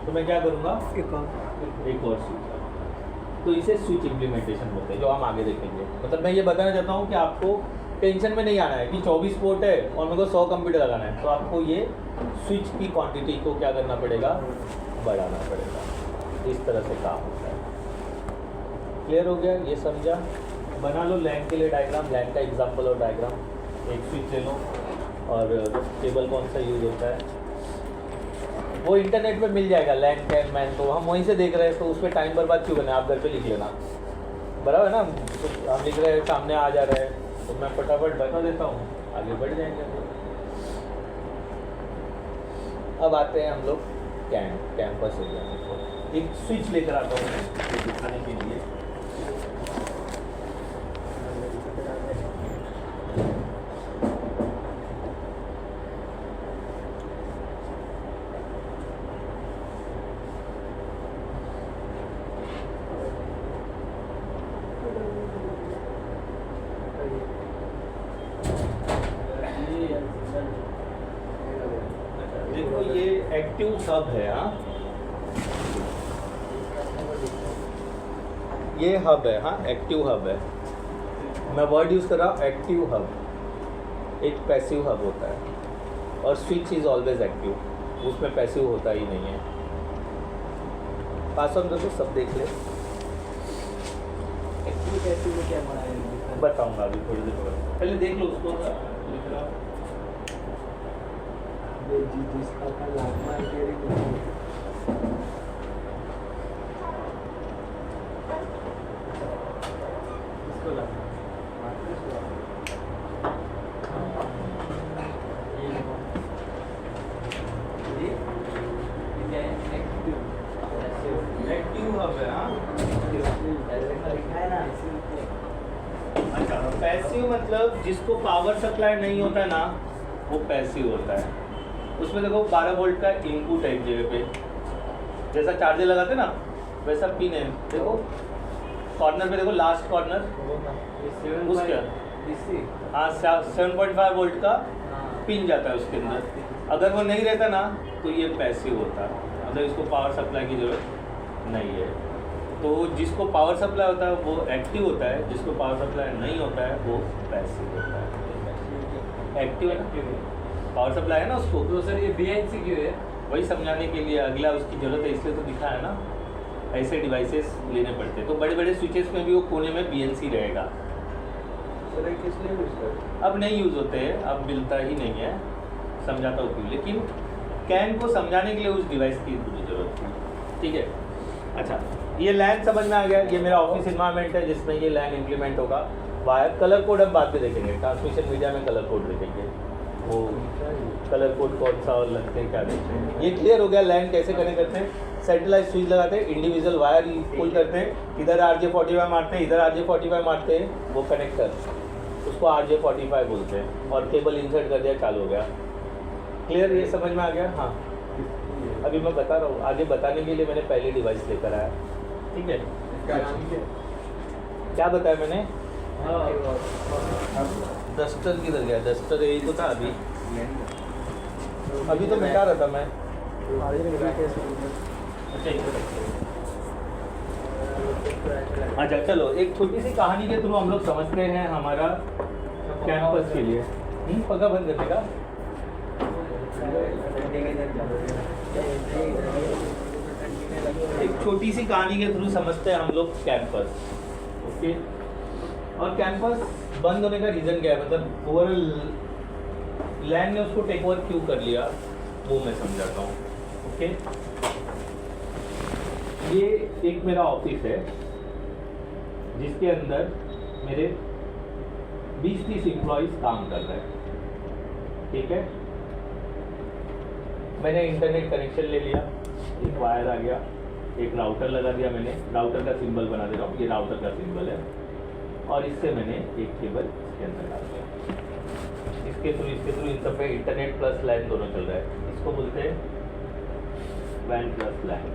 तो मैं क्या करूँगा? एक और स्विच। तो इसे स्विच इम्प्लीमेंटेशन बोलते हैं, जो हम आगे देखेंगे। मतलब मैं ये बताना चाहता हूँ कि आपको टेंशन में नहीं आना है कि 24 पोर्ट है और मेरे को 100 कंप्यूटर लगाना है। तो आपको ये स्विच की क्वांटिटी को क्या करना पड़ेगा? बढ़ाना पड़ेगा। इस तरह से काम होता है। क्लियर हो गया? ये समझा? बना लो लैन के लिए डायग्राम, लैन का एग्जाम्पल और डायग्राम। एक स्विच ले लो, और केबल कौन सा यूज़ होता है वो इंटरनेट पे मिल जाएगा, लैन कैन मैन, तो हम वहीं से देख रहे हैं, तो उस पर टाइम बर्बाद क्यों करना है? आप घर पे लिख लेना, बराबर ना। तो हम लिख रहे हैं, सामने आ जा रहे हैं, तो मैं फटाफट बता देता हूँ, आगे बढ़ जाएंगे। अब आते हैं हम लोग कैंपस एरिया में। एक स्विच लेकर आता हूँ मैं दिखाने के लिए। देखो ये एक्टिव हब है। हाँ, ये हब है। हाँ, एक्टिव हब है। मैं वर्ड यूज़ कर रहा हूँ एक्टिव हब। एक पैसिव हब होता है, और स्विच इज़ ऑलवेज एक्टिव, उसमें पैसिव होता ही नहीं है। पास ऑन देखो, सब देख ले। एक्टिव पैसिव में क्या बना है? बताऊँगा अभी थोड़ी देर बाद, पहले देख लो उसको। लिख रहा हूँ जिसका का लागमा इसको लागमा एक्टिव हब है। हाँ, लिखा है ना, जिसको पावर सप्लाई नहीं होता है ना वो पैसिव होता है। उसमें देखो 12 वोल्ट का इनपुट है एक जगह पे, जैसा चार्जर लगाते ना वैसा पिन है, देखो कॉर्नर पे देखो, लास्ट कॉर्नर उसके हाँ 7.5 वोल्ट का पिन जाता है उसके अंदर। अगर वो नहीं रहता ना तो ये पैसिव होता है, मतलब इसको पावर सप्लाई की जरूरत नहीं है। तो जिसको पावर सप्लाई होता है वो एक्टिव होता है, जिसको पावर सप्लाई नहीं होता है वो पैसिव होता है। एक्टिव है ना, पावर सप्लाई है ना उसको। तो सर ये BNC क्यों है? वही समझाने के लिए, अगला उसकी ज़रूरत है इसलिए तो दिखा है ना। ऐसे डिवाइसेस लेने पड़ते हैं, तो बड़े बड़े स्विचेस में भी वो कोने में BNC रहेगा। सर किस लिए यूज़ करते? अब नहीं यूज़ होते हैं, अब मिलता ही नहीं है, समझाता हूँ क्यों। लेकिन कैन को समझाने के लिए उस डिवाइस की ज़रूरत थी, ठीक है। अच्छा, ये लैन समझ में आ गया। ये मेरा ऑफिस इन्वायरमेंट है जिसमें ये लैन इम्प्लीमेंट होगा। वायर कलर कोड हम बाद में देखेंगे, ट्रांसमिशन मीडिया में कलर कोड देखेंगे, वो कलर कोड कौन सा और लगते हैं क्या देखते हैं। ये क्लियर हो गया लैन कैसे कनेक्ट करते हैं। सेटेलाइट स्विच लगाते हैं, इंडिविजुअल वायर पुल करते हैं, इधर RJ45 मारते हैं, इधर RJ45 मारते हैं, वो कनेक्टर उसको RJ45 बोलते हैं, और केबल इंसर्ट कर दिया, चालू हो गया। क्लियर, ये समझ में आ गया। हाँ, अभी मैं बता रहा हूँ, आगे बताने के लिए मैंने पहले डिवाइस लेकर आया, ठीक है। क्या बताया मैंने? डस्टर किधर गया? डस्टर यही तो था अभी तो मिटा रहा था मैं। अच्छा चलो, एक छोटी सी कहानी के थ्रू हम लोग समझते हैं हमारा कैंपस के लिए। पक्का बंद करने का। एक छोटी सी कहानी के थ्रू समझते हैं हम लोग कैंपस, ओके। और कैंपस बंद होने का रीज़न क्या है, मतलब ओवरऑल लैंड ने उसको टेक ओवर क्यों कर लिया, वो मैं समझाता हूँ, ओके। ये एक मेरा ऑफिस है जिसके अंदर मेरे 20-30 एम्प्लॉइज काम कर रहे हैं, ठीक है। मैंने इंटरनेट कनेक्शन ले लिया, एक वायर आ गया, एक राउटर लगा दिया मैंने, राउटर का सिंबल बना दे रहा हूँ, ये राउटर का सिंबल है, और इससे मैंने एक केबल इसके अंदर डाल दिया। इसके थ्रू इन सब पे इंटरनेट प्लस लैन दोनों चल रहा है। इसको बोलते हैं वैन प्लस लैन,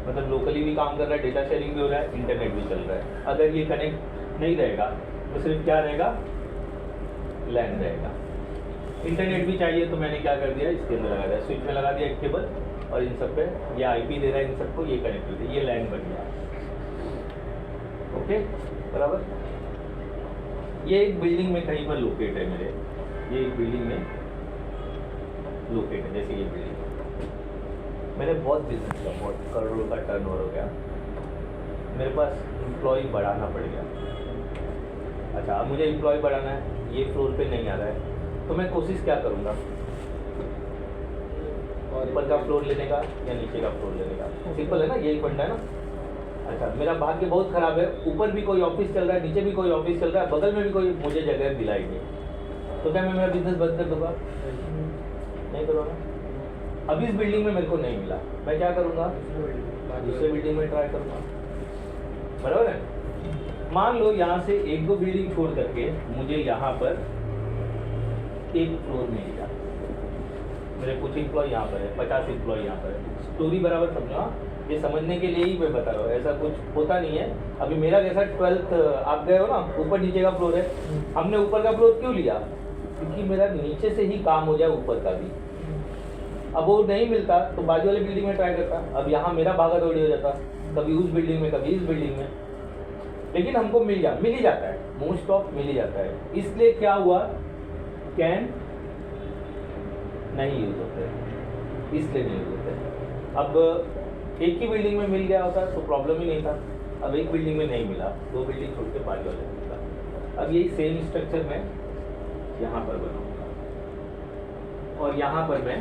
मतलब लोकली भी काम कर रहा है, डेटा शेयरिंग भी हो रहा है, इंटरनेट भी चल रहा है। अगर ये कनेक्ट नहीं रहेगा तो सिर्फ क्या रहेगा, लैन रहेगा। इंटरनेट भी चाहिए तो मैंने क्या कर दिया, इसके अंदर लगा दिया, स्विच में लगा दिया एक केबल, और इन सब पे ये IP दे रहा है इन सबको, ये कनेक्ट होती है, ये लैन बन गया, ओके बराबर। ये एक बिल्डिंग में कहीं पर लोकेट है मेरे, ये एक बिल्डिंग में लोकेट है, जैसे ये बिल्डिंग। मैंने बहुत बिजनेस किया, बहुत करोड़ों का टर्नओवर हो गया, मेरे पास एम्प्लॉय बढ़ाना पड़ गया। अच्छा, अब मुझे एम्प्लॉय बढ़ाना है, ये फ्लोर पे नहीं आ रहा है, तो मैं कोशिश क्या करूँगा, ऊपर का फ्लोर लेने का या नीचे का फ्लोर लेने का। सिंपल है ना, यही फंडा है ना। अच्छा, मेरा भाग्य बहुत ख़राब है, ऊपर भी कोई ऑफिस चल रहा है, नीचे भी कोई ऑफिस चल रहा है, बगल में भी कोई मुझे जगह दिलाई नहीं, तो क्या मैं मेरा बिजनेस बंद कर दूँगा? नहीं करूँगा। अब इस बिल्डिंग में मेरे को नहीं मिला, मैं क्या करूँगा, दूसरे बिल्डिंग में ट्राई करूँगा, बराबर है। मान लो यहाँ से 1-2 बिल्डिंग छोड़ करके मुझे यहाँ पर एक फ्लोर मिल गया, मेरे कुछ एम्प्लॉय यहाँ पर है, 50 एम्प्लॉय यहाँ पर है। स्टोरी बराबर समझो, ये समझने के लिए ही मैं बता रहा हूँ, ऐसा कुछ होता नहीं है। अभी मेरा कैसा 12th आप गए हो ना, ऊपर नीचे का फ्लोर है, हमने ऊपर का फ्लोर क्यों लिया, क्योंकि मेरा नीचे से ही काम हो जाए ऊपर का भी। अब वो नहीं मिलता तो बाजू वाली बिल्डिंग में ट्राई करता, अब यहाँ मेरा भागा दौड़ी हो जाता, कभी उस बिल्डिंग में कभी इस बिल्डिंग में, लेकिन हमको मिल ही जाता है, मोस्ट ऑफ मिल ही जाता है। इसलिए क्या हुआ, कैन नहीं यूज होते, इसलिए नहीं यूज होते। अब एक ही बिल्डिंग में मिल गया होता तो प्रॉब्लम ही नहीं था, अब एक बिल्डिंग में नहीं मिला, 2 बिल्डिंग छोड़ के बाजू वाले मिला। अब यही सेम स्ट्रक्चर में यहाँ पर बनाऊंगा, और यहाँ पर मैं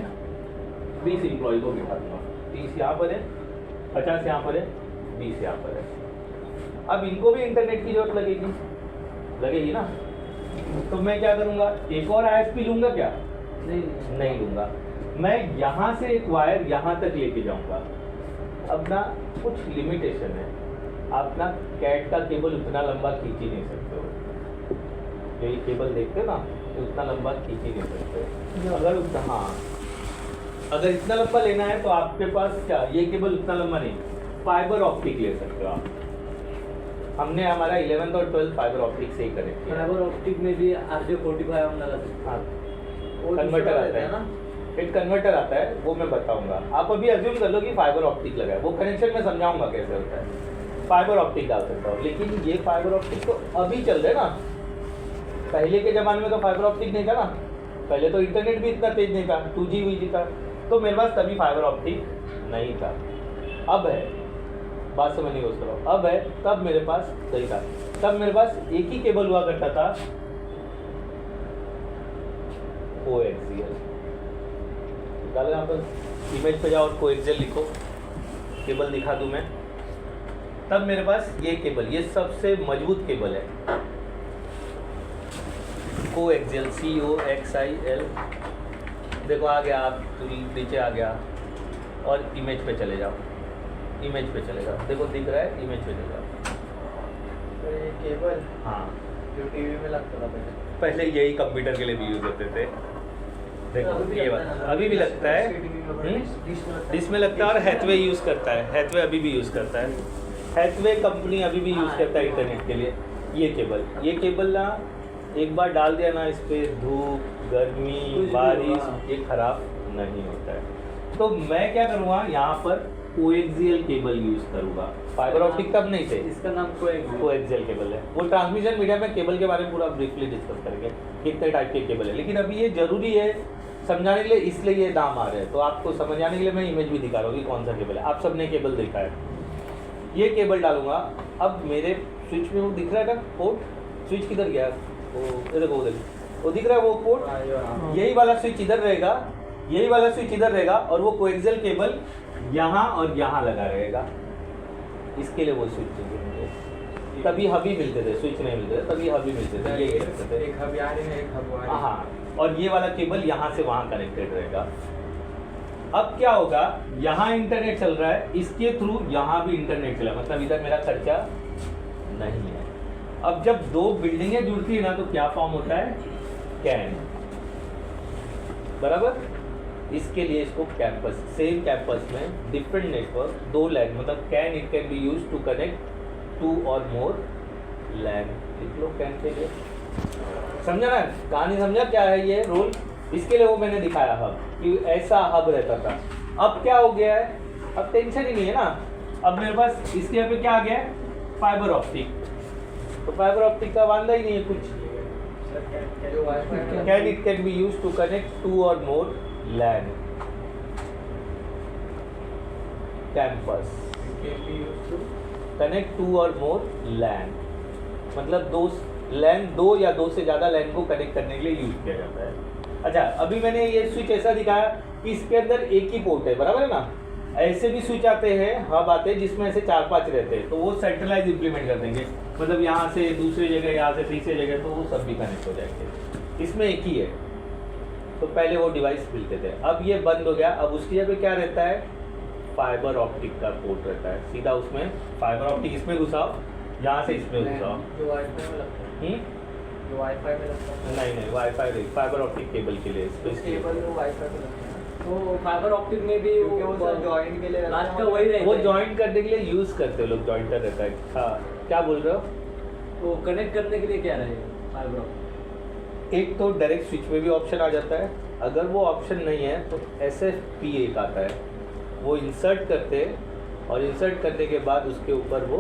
20 एम्प्लॉय को बिठा दूंगा, 30 यहाँ पर है, 50 यहाँ पर है, 20 यहाँ पर है। अब इनको भी इंटरनेट की जरूरत लगेगी ना, तो मैं क्या करूँगा, एक और ISP लूँगा क्या? नहीं लूँगा, मैं यहाँ से एक वायर यहाँ तक लेके जाऊँगा। अब ना कुछ लिमिटेशन है, आप ना कैट का केबल उतना लंबा खींच ही नहीं सकते हो, जो ये केबल देखते हैं ना, उतना लंबा खींच ही नहीं सकते। अगर हाँ, अगर इतना लंबा लेना है तो आपके पास क्या, ये केबल उतना लंबा नहीं, फाइबर ऑप्टिक ले सकते हो आप। हमने हमारा 11th और 12th फाइबर ऑप्टिक से ही कनेक्ट किया। फाइबर ऑप्टिक में भी RJ45 हम लगा सकते हैं। हाँ, वो कन्वर्टर दूसरा आता रहता है ना। एक कन्वर्टर आता है, वो मैं बताऊंगा। आप अभी अज्यूम कर लो कि फाइबर ऑप्टिक लगा है, वो कनेक्शन में समझाऊंगा कैसे होता है। फाइबर ऑप्टिक डाल सकता हूँ, लेकिन ये फाइबर ऑप्टिक तो अभी चल रहे ना, पहले के ज़माने में तो फाइबर ऑप्टिक नहीं था ना, पहले तो इंटरनेट भी इतना तेज नहीं था, 2G वीजी था, तो मेरे पास तभी फाइबर ऑप्टिक नहीं था। अब है, बात समझने की कोशिश करो, अब है, तब मेरे पास सही था। तब मेरे पास एक ही केबल हुआ करता था, कोएक्सियल। डालो यहाँ पर, इमेज पे जाओ और कोएक्सियल लिखो, केबल दिखा दूँ मैं। तब मेरे पास ये केबल, ये सबसे मजबूत केबल है, कोएक्सियल, COXIL। देखो आ गया, आप नीचे आ गया और इमेज पे चले जाओ, इमेज पे चले जाओ, देखो दिख रहा है, इमेज पे चले जाओ। तो ये केबल हाँ, जो टीवी में लगता था पहले यही कंप्यूटर के लिए भी यूज होते थे। देखो ये बात अभी भी लगता है, डिश में लगता है, और हैथवे यूज़ करता है, हैथवे अभी भी यूज़ करता है, हैथवे कंपनी अभी भी यूज़ करता है इंटरनेट के लिए। ये केबल ना एक बार डाल दिया ना, इस पर धूप, गर्मी, बारिश, ये खराब नहीं होता है। तो मैं क्या करूँगा, यहाँ पर कोएक्सियल केबल यूज़ करूँगा। फाइबर ऑप्टिक तब नहीं थे, इसका नाम कोएक्सियल केबल है। वो ट्रांसमिशन मीडिया में केबल के बारे में पूरा ब्रीफली डिस्कस करेंगे, कितने टाइप के केबल है। लेकिन अभी ये जरूरी है समझाने के लिए, इसलिए ये नाम आ रहे हैं। तो आपको समझाने के लिए मैं इमेज भी दिखा रहा हूँ कि कौन सा केबल है। आप सबने केबल देखा है, ये केबल डालूंगा। अब मेरे स्विच में वो दिख रहा है ना पोर्ट, स्विच किधर गया, वो देखो उधर, वो दिख रहा है वो पोर्ट, यही वाला स्विच इधर रहेगा, यही वाला स्विच इधर रहेगा, और वो कोएक्सियल केबल यहाँ और यहाँ लगा रहेगा। इसके लिए वो स्विच चाहिए, तभी हबी मिलते थे, स्विच नहीं मिलते थे, तभी हबी मिलते थे, यही करते थे। एक हब आ रही है, एक हब आ रही है। हाँ, और ये वाला केबल यहाँ से वहाँ कनेक्टेड रहेगा। अब क्या होगा, यहाँ इंटरनेट चल रहा है, इसके थ्रू यहाँ भी इंटरनेट चला, मतलब इधर मेरा खर्चा नहीं है। अब जब दो बिल्डिंगें जुड़ती है ना, तो क्या फॉर्म होता है, कैन, बराबर। इसके लिए इसको कैंपस, सेम कैंपस में डिफरेंट नेटवर्क, दो लैन, मतलब CAN, it can be use to connect 2 or मोर लैन। लिख लो कैन के लिए, समझा ना, कहानी समझा क्या है ये रोल। इसके लिए वो मैंने दिखाया हब, कि ऐसा हब रहता था। अब क्या हो गया है, अब टेंशन ही नहीं है ना, अब मेरे पास इसके यहाँ पे क्या आ गया है, फाइबर ऑप्टिक। तो फाइबर ऑप्टिक का वांदा ही नहीं है कुछ। Can it can be use to connect 2 or more LAN, campus, connect 2 or मोर लैन, मतलब दो लैन, 2 या 2 से ज़्यादा लैन को कनेक्ट करने के लिए यूज किया जाता है। अच्छा, अभी मैंने ये स्विच ऐसा दिखाया कि इसके अंदर एक ही पोर्ट है, बराबर है ना। ऐसे भी स्विच आते हैं, हब आते हैं, जिसमें ऐसे 4-5 रहते हैं, तो वो सेंट्रलाइज इंप्लीमेंट कर देंगे, मतलब यहाँ से दूसरी जगह, यहाँ से तीसरी जगह, तो वो सब भी कनेक्ट हो जाएंगे। इसमें एक ही है, तो पहले वो डिवाइस मिलते थे, अब ये बंद हो गया। अब उसकी जगह क्या रहता है, फाइबर ऑप्टिक का पोर्ट रहता है, सीधा उसमें फाइबर ऑप्टिक इसमें घुसाओ, यहाँ से इसमें घुसाओ। जो वाईफाई में लगता है, जो वाईफाई में लगता है। नहीं, वाईफाई नहीं, फाइबर ऑप्टिक केबल के लिए केबल जो वाईफाई में लगता है, तो फाइबर ऑप्टिक में भी वो जॉइंट के लिए लास्ट का वही रहेगा। वो ज्वाइंट करने के लिए यूज करते हैं लोग, ज्वाइंटर रहता है। हाँ, क्या बोल रहे हो। तो कनेक्ट करने के लिए क्या रहेगा फाइबर ऑप्टिक। एक तो डायरेक्ट स्विच में भी ऑप्शन आ जाता है, अगर वो ऑप्शन नहीं है तो SFP एक आता है, वो इंसर्ट करते हैं, और इंसर्ट करने के बाद उसके ऊपर वो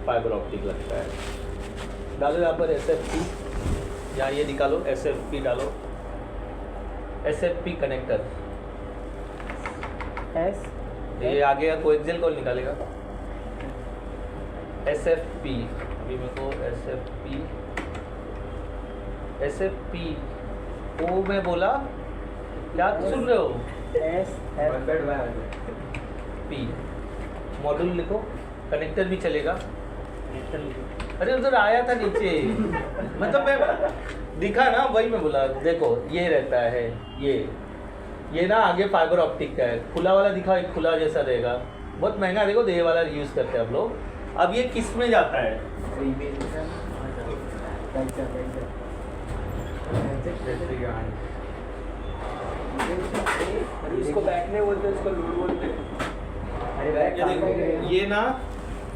फाइबर ऑप्टिक लगता है। डालो यहाँ पर SFP, यहाँ ये निकालो, SFP डालो, SFP कनेक्टर। ये आगे का कोएक्सियल कौन निकालेगा, SFP। अभी मेरे को SFP ओ मैं बोला, क्या सुन रहे हो, P मॉड्यूल लिखो, कनेक्टर भी चलेगा। अरे उधर आया था नीचे, मतलब मैं दिखा ना, वही मैं बोला। देखो ये रहता है, ये ना आगे फाइबर ऑप्टिक का है, खुला वाला दिखा, एक खुला जैसा रहेगा, बहुत महंगा। देखो ये वाला यूज़ करते हैं हम लोग। अब ये किस में जाता है, इसको बैक नहीं बोलते, इसको लोड बोलते। अरे बैक ये देखो, ये ना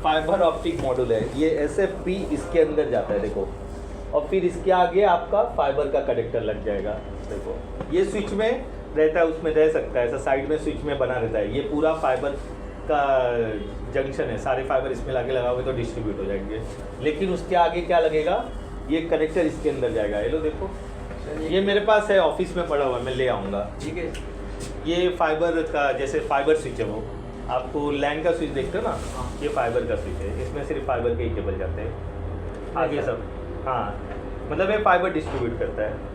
फाइबर ऑप्टिक मॉड्यूल है, ये SFP इसके अंदर जाता है देखो, और फिर इसके आगे आपका फाइबर का कनेक्टर लग जाएगा। देखो ये स्विच में रहता है, उसमें रह सकता है, ऐसा साइड में स्विच में बना रहता है। ये पूरा फाइबर का जंक्शन है, सारे फाइबर इसमें लाके लगाओगे तो डिस्ट्रीब्यूट हो जाएंगे। लेकिन उसके आगे क्या लगेगा, ये कनेक्टर इसके अंदर जाएगा। ये लो देखो, ये मेरे पास है, ऑफिस में पड़ा हुआ है, मैं ले आऊँगा। ठीक है। ये फाइबर का जैसे फाइबर स्विच है, वो आपको लैन का स्विच देखते हो ना, ये फाइबर का स्विच है, इसमें सिर्फ फाइबर के ही केबल जाते हैं, आगे सब। हाँ, मतलब ये फाइबर डिस्ट्रीब्यूट करता है।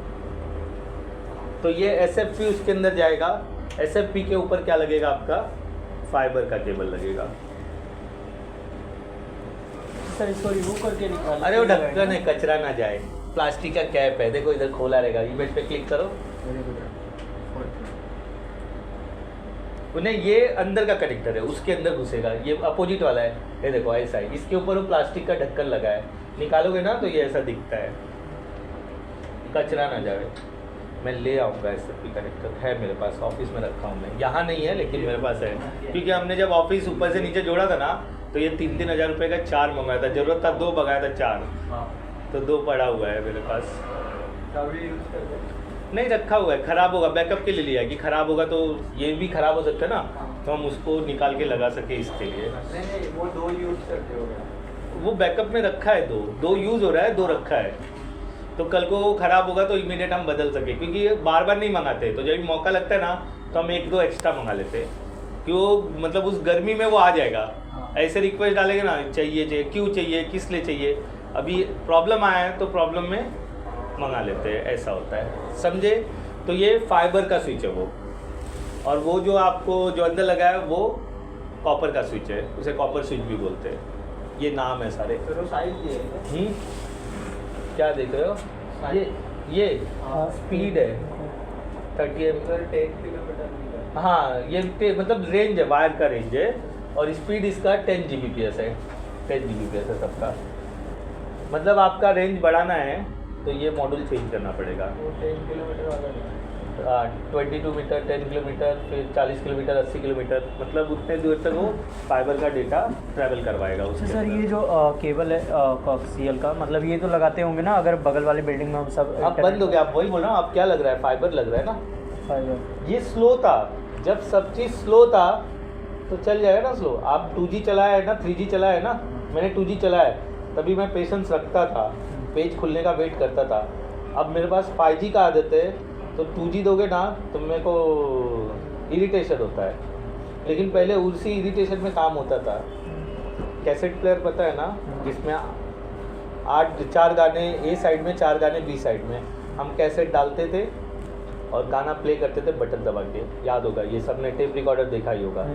तो ये SFP उसके अंदर जाएगा, SFP के ऊपर क्या लगेगा आपका, फाइबर का केबल लगेगा। सर इसको रिमूव करके निकाल। अरे वो ढक्कन है, कचरा ना जाए, प्लास्टिक का कैप है, देखो इधर खोला रहेगा। इमेज पे क्लिक करो, नहीं ये अंदर का कनेक्टर है, उसके अंदर घुसेगा। ये अपोजिट वाला है, ये देखो ऐसा है, इसके ऊपर वो प्लास्टिक का ढक्कन लगा है, निकालोगे ना तो ये ऐसा दिखता है, कचरा ना जाए। मैं ले आऊँगा, SFP कनेक्टर है मेरे पास, ऑफिस में रखा हूँ मैं, यहाँ नहीं है लेकिन मेरे पास है। क्योंकि हमने जब ऑफिस ऊपर से नीचे जोड़ा था ना, तो ये 3-3 हज़ार रुपये का 4 मंगाया था, ज़रूरत था 2 मंगाया था 4, तो 2 पड़ा हुआ है मेरे पास। कभी यूज करते नहीं रखा हुआ है, ख़राब होगा, बैकअप के लिए लिया कि ख़राब होगा तो ये भी ख़राब हो सकता है ना, तो हम उसको निकाल के लगा सके इसके लिए। नहीं, वो 2 यूज करते हो गया। वो बैकअप में रखा है, 2 यूज़ हो रहा है, 2 रखा है, तो कल को वो ख़राब होगा तो इमीडिएट हम बदल सके। क्योंकि ये बार बार नहीं मंगाते, तो जब भी मौका लगता है ना तो हम 1-2 एक्स्ट्रा मंगा लेते हैं, कि वो मतलब उस गर्मी में वो आ जाएगा। ऐसे रिक्वेस्ट डालेंगे ना, चाहिए क्यों चाहिए, किस लिए चाहिए, अभी प्रॉब्लम आया है तो प्रॉब्लम में मंगा लेते हैं, ऐसा होता है, समझे। तो ये फाइबर का स्विच है वो, और वो जो आपको जो अंदर लगा है वो कॉपर का स्विच है, उसे कॉपर स्विच भी बोलते हैं, ये नाम है सारे। फिर वो साइज दिए क्या देख रहे हो, ये स्पीड है 30 सर 10 किलोमीटर। हाँ ये मतलब रेंज है, वायर का रेंज है, और स्पीड इसका 10 Gbps है, 10 Gbps है सबका। मतलब आपका रेंज बढ़ाना है तो ये मॉड्यूल चेंज करना पड़ेगा। वो 10 किलोमीटर वाला 22 मीटर, 10 किलोमीटर, फिर 40 किलोमीटर, 80 किलोमीटर, मतलब उतने दूर तक वो फाइबर का डेटा ट्रैवल करवाएगा उसके सर अंदर। ये जो केबल है कोक्सियल का, मतलब ये तो लगाते होंगे ना अगर बगल वाले बिल्डिंग में हम सब आप बंद हो गया, आप वही बोल रहा हूँ, आप क्या लग रहा है, फाइबर लग रहा है ना। फाइबर ये स्लो था, जब सब चीज़ स्लो था तो चल जाएगा ना स्लो। आप 2G चलाया है ना, 3G चलाया है ना, मैंने 2G चलाया है, तभी मैं पेशेंस रखता था, पेज खुलने का वेट करता था। अब मेरे पास 5G का आदत है, तो 2G दोगे ना तो मेरे को इरिटेशन होता है, लेकिन पहले उसी इरिटेशन में काम होता था। कैसेट प्लेयर पता है ना, जिसमें 4 गाने ए साइड में, 4 गाने बी साइड में, हम कैसेट डालते थे और गाना प्ले करते थे बटन दबा के, याद होगा, ये सबने टेप रिकॉर्डर देखा ही होगा।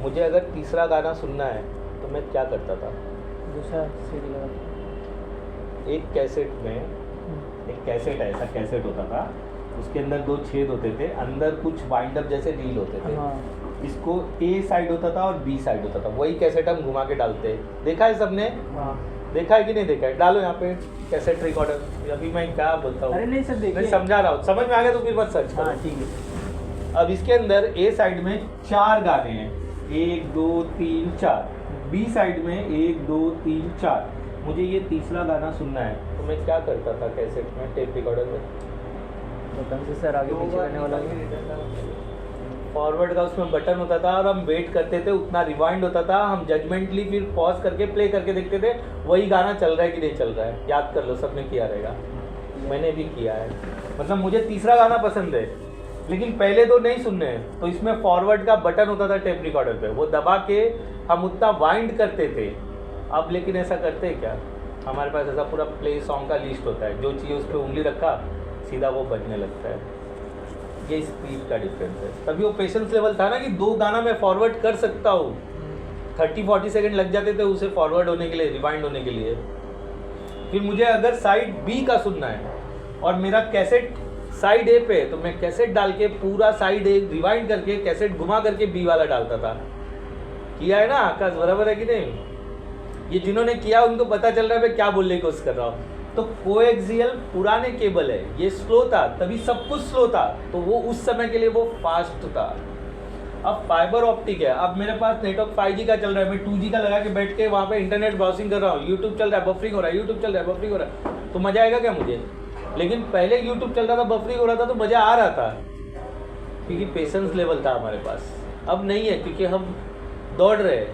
मुझे अगर तीसरा गाना सुनना है तो मैं क्या करता था, दूसरा सीडी लगा, एक कैसेट में, एक कैसेट ऐसा कैसेट होता था, उसके अंदर 2 छेद होते थे, अंदर कुछ वाइंड अप जैसे रील होते थे। इसको ए साइड होता था और बी साइड होता था, वही कैसेट हम घुमा के डालते। देखा है सबने, देखा है कि नहीं देखा है, डालो यहाँ पे कैसेट रिकॉर्डर। अभी मैं क्या बोलता हूँ, अरे नहीं सर देखिए, मैं समझा रहा हूँ, समझ में आ गया तो फिर मत सर्च करो। हाँ ठीक है। अब इसके अंदर ए साइड में 4 गाने हैं, 1 2 3 4, बी साइड में 1 2 3 4। मुझे ये तीसरा गाना सुनना है तो मैं क्या करता था कैसेट में, टेप रिकॉर्डर में बटन से सर आगे पीछे करने वाला है, फॉरवर्ड का उसमें बटन होता था, और हम वेट करते थे, उतना रिवाइंड होता था, हम जजमेंटली फिर पॉज करके प्ले करके देखते थे वही गाना चल रहा है कि नहीं चल रहा है। याद कर लो, सबने किया रहेगा, मैंने भी किया है। मतलब मुझे तीसरा गाना पसंद है, लेकिन पहले 2 नहीं सुनने हैं, तो इसमें फॉरवर्ड का बटन होता था टेप रिकॉर्डर पे, वो दबा के हम उतना वाइंड करते थे। अब लेकिन ऐसा करते हैं क्या, हमारे पास ऐसा पूरा प्ले सॉन्ग का लिस्ट होता है, जो चाहिए उस पर उंगली रखा, सीधा वो बजने लगता है। ये स्पीड का डिफरेंस है। तभी वो पेशेंस लेवल था ना कि 2 गाना मैं फॉरवर्ड कर सकता हूँ, 30-40 सेकंड लग जाते थे उसे फॉरवर्ड होने के लिए, रिवाइंड होने के लिए। फिर मुझे अगर साइड बी का सुनना है और मेरा कैसेट साइड ए पे, तो मैं कैसेट डाल के पूरा साइड ए रिवाइंड करके कैसेट घुमा करके बी वाला डालता था। किया है ना आकाश, बराबर है कि नहीं? ये जिन्होंने किया उनको पता चल रहा है मैं क्या बोलने की कोशिश कर रहा हूँ। तो कोएक्सियल पुराने केबल है, ये स्लो था, तभी सब कुछ स्लो था, तो वो उस समय के लिए वो फास्ट था। अब फाइबर ऑप्टिक है, अब मेरे पास नेटवर्क 5G का चल रहा है, मैं 2G का लगा के बैठ के वहाँ पे इंटरनेट ब्राउजिंग कर रहा हूँ, यूट्यूब चल रहा है, बफरिंग हो रहा है, यूट्यूब चल रहा है, बफरिंग हो रहा है, तो मज़ा आएगा क्या मुझे? लेकिन पहले यूट्यूब चल रहा था, बफरिंग हो रहा था, तो मज़ा आ रहा था, क्योंकि पेशेंस लेवल था हमारे पास। अब नहीं है, क्योंकि हम दौड़ रहे हैं,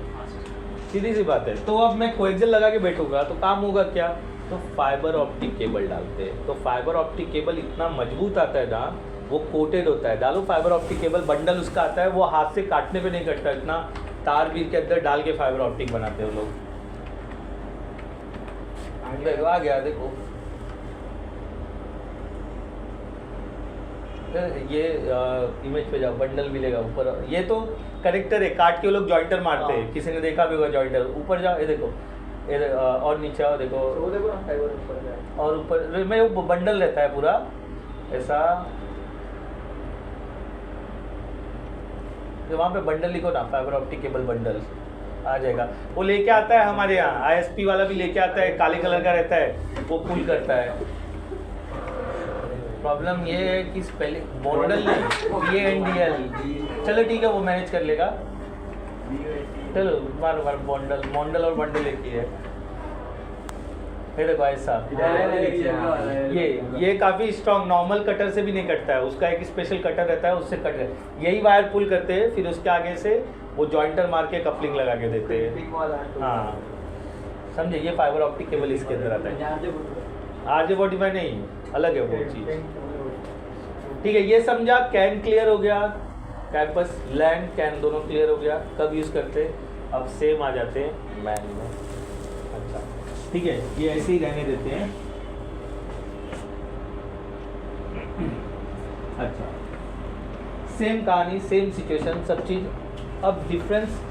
सीधी सी बात है। तो अब मैं कोएक्सियल लगा के बैठूंगा तो काम होगा क्या? तो फाइबर ऑप्टिक केबल डालते हैं, तो फाइबर ऑप्टिक केबल इतना मजबूत आता है ना, वो कोटेड होता है। डालो फाइबर ऑप्टिक केबल, बंडल उसका आता है, वो हाथ से काटने पे नहीं कटता, इतना तार बीर के अंदर डाल के फाइबर ऑप्टिक बनाते हैं वो लोग। देखो आ गया, देखो ये इमेज पे जाओ, बंडल मिलेगा ऊपर। ये तो कनेक्टर है, काट के वो लोग जॉइंटर मारते हैं, किसी ने देखा भी होगा जॉइंटर। ऊपर जाओ, ये देखो, ये और नीचे आओ, देखो वो देखो ना फाइबर ऊपर है। और ऊपर में वो बंडल रहता है पूरा ऐसा, वहाँ पे बंडल लिखो ना, फाइबर ऑप्टिक केबल बंडल आ जाएगा। वो लेके आता है हमारे यहाँ, ISP वाला भी लेके आता है, काले कलर का रहता है, वो पुल करता है। प्रॉब्लम ये है कि पहले बंडल नहीं, BANDL, चलो ठीक है वो मैनेज कर लेगा। चलो मारो मारो, बंडल और बंडल एक ही है। ये देखो ऐसा, ये काफ़ी स्ट्रॉन्ग, नॉर्मल कटर से भी नहीं कटता है, उसका एक स्पेशल कटर रहता है, उससे कट है। यही वायर पुल करते हैं, फिर उसके आगे से वो जॉइंटर मार के कपलिंग लगा के देते हैं। हाँ समझे, ये फाइबर ऑप्टिक केबल इसके अंदर आता है। RJ45 नहीं, अलग है वो चीज़। ठीक है, ये समझा, कैन क्लियर हो गया, कैंपस लैंड कैन दोनों क्लियर हो गया, कब यूज़ करते। अब सेम आ जाते हैं मैन में। अच्छा ठीक है, ये ऐसे ही रहने देते हैं। अच्छा सेम कहानी, सेम सिचुएशन, सब चीज़। अब डिफरेंस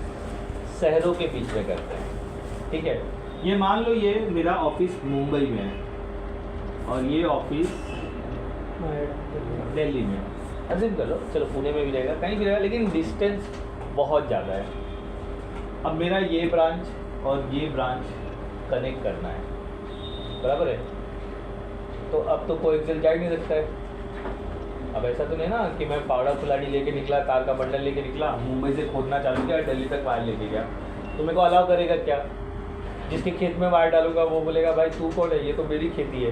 शहरों के बीच में करते हैं। ठीक है, ये मान लो ये मेरा ऑफिस मुंबई में है और ये ऑफिस दिल्ली में, अजीम कर लो, चलो पुणे में भी रहेगा, कहीं भी रहेगा, लेकिन डिस्टेंस बहुत ज़्यादा है। अब मेरा ये ब्रांच और ये ब्रांच कनेक्ट करना है, बराबर है। तो अब तो कोएक्सियल जा ही नहीं सकता है। अब ऐसा तो नहीं ना कि मैं पावड़ा फुलाड़ी लेके निकला, तार का बंडल लेके निकला, मुंबई से खोदना चालू किया, दिल्ली तक वायर लेके गया, तो मेरे को अलाउ करेगा क्या? जिसके खेत में वायर डालूंगा वो बोलेगा भाई तू कौन है, ये तो मेरी खेती है।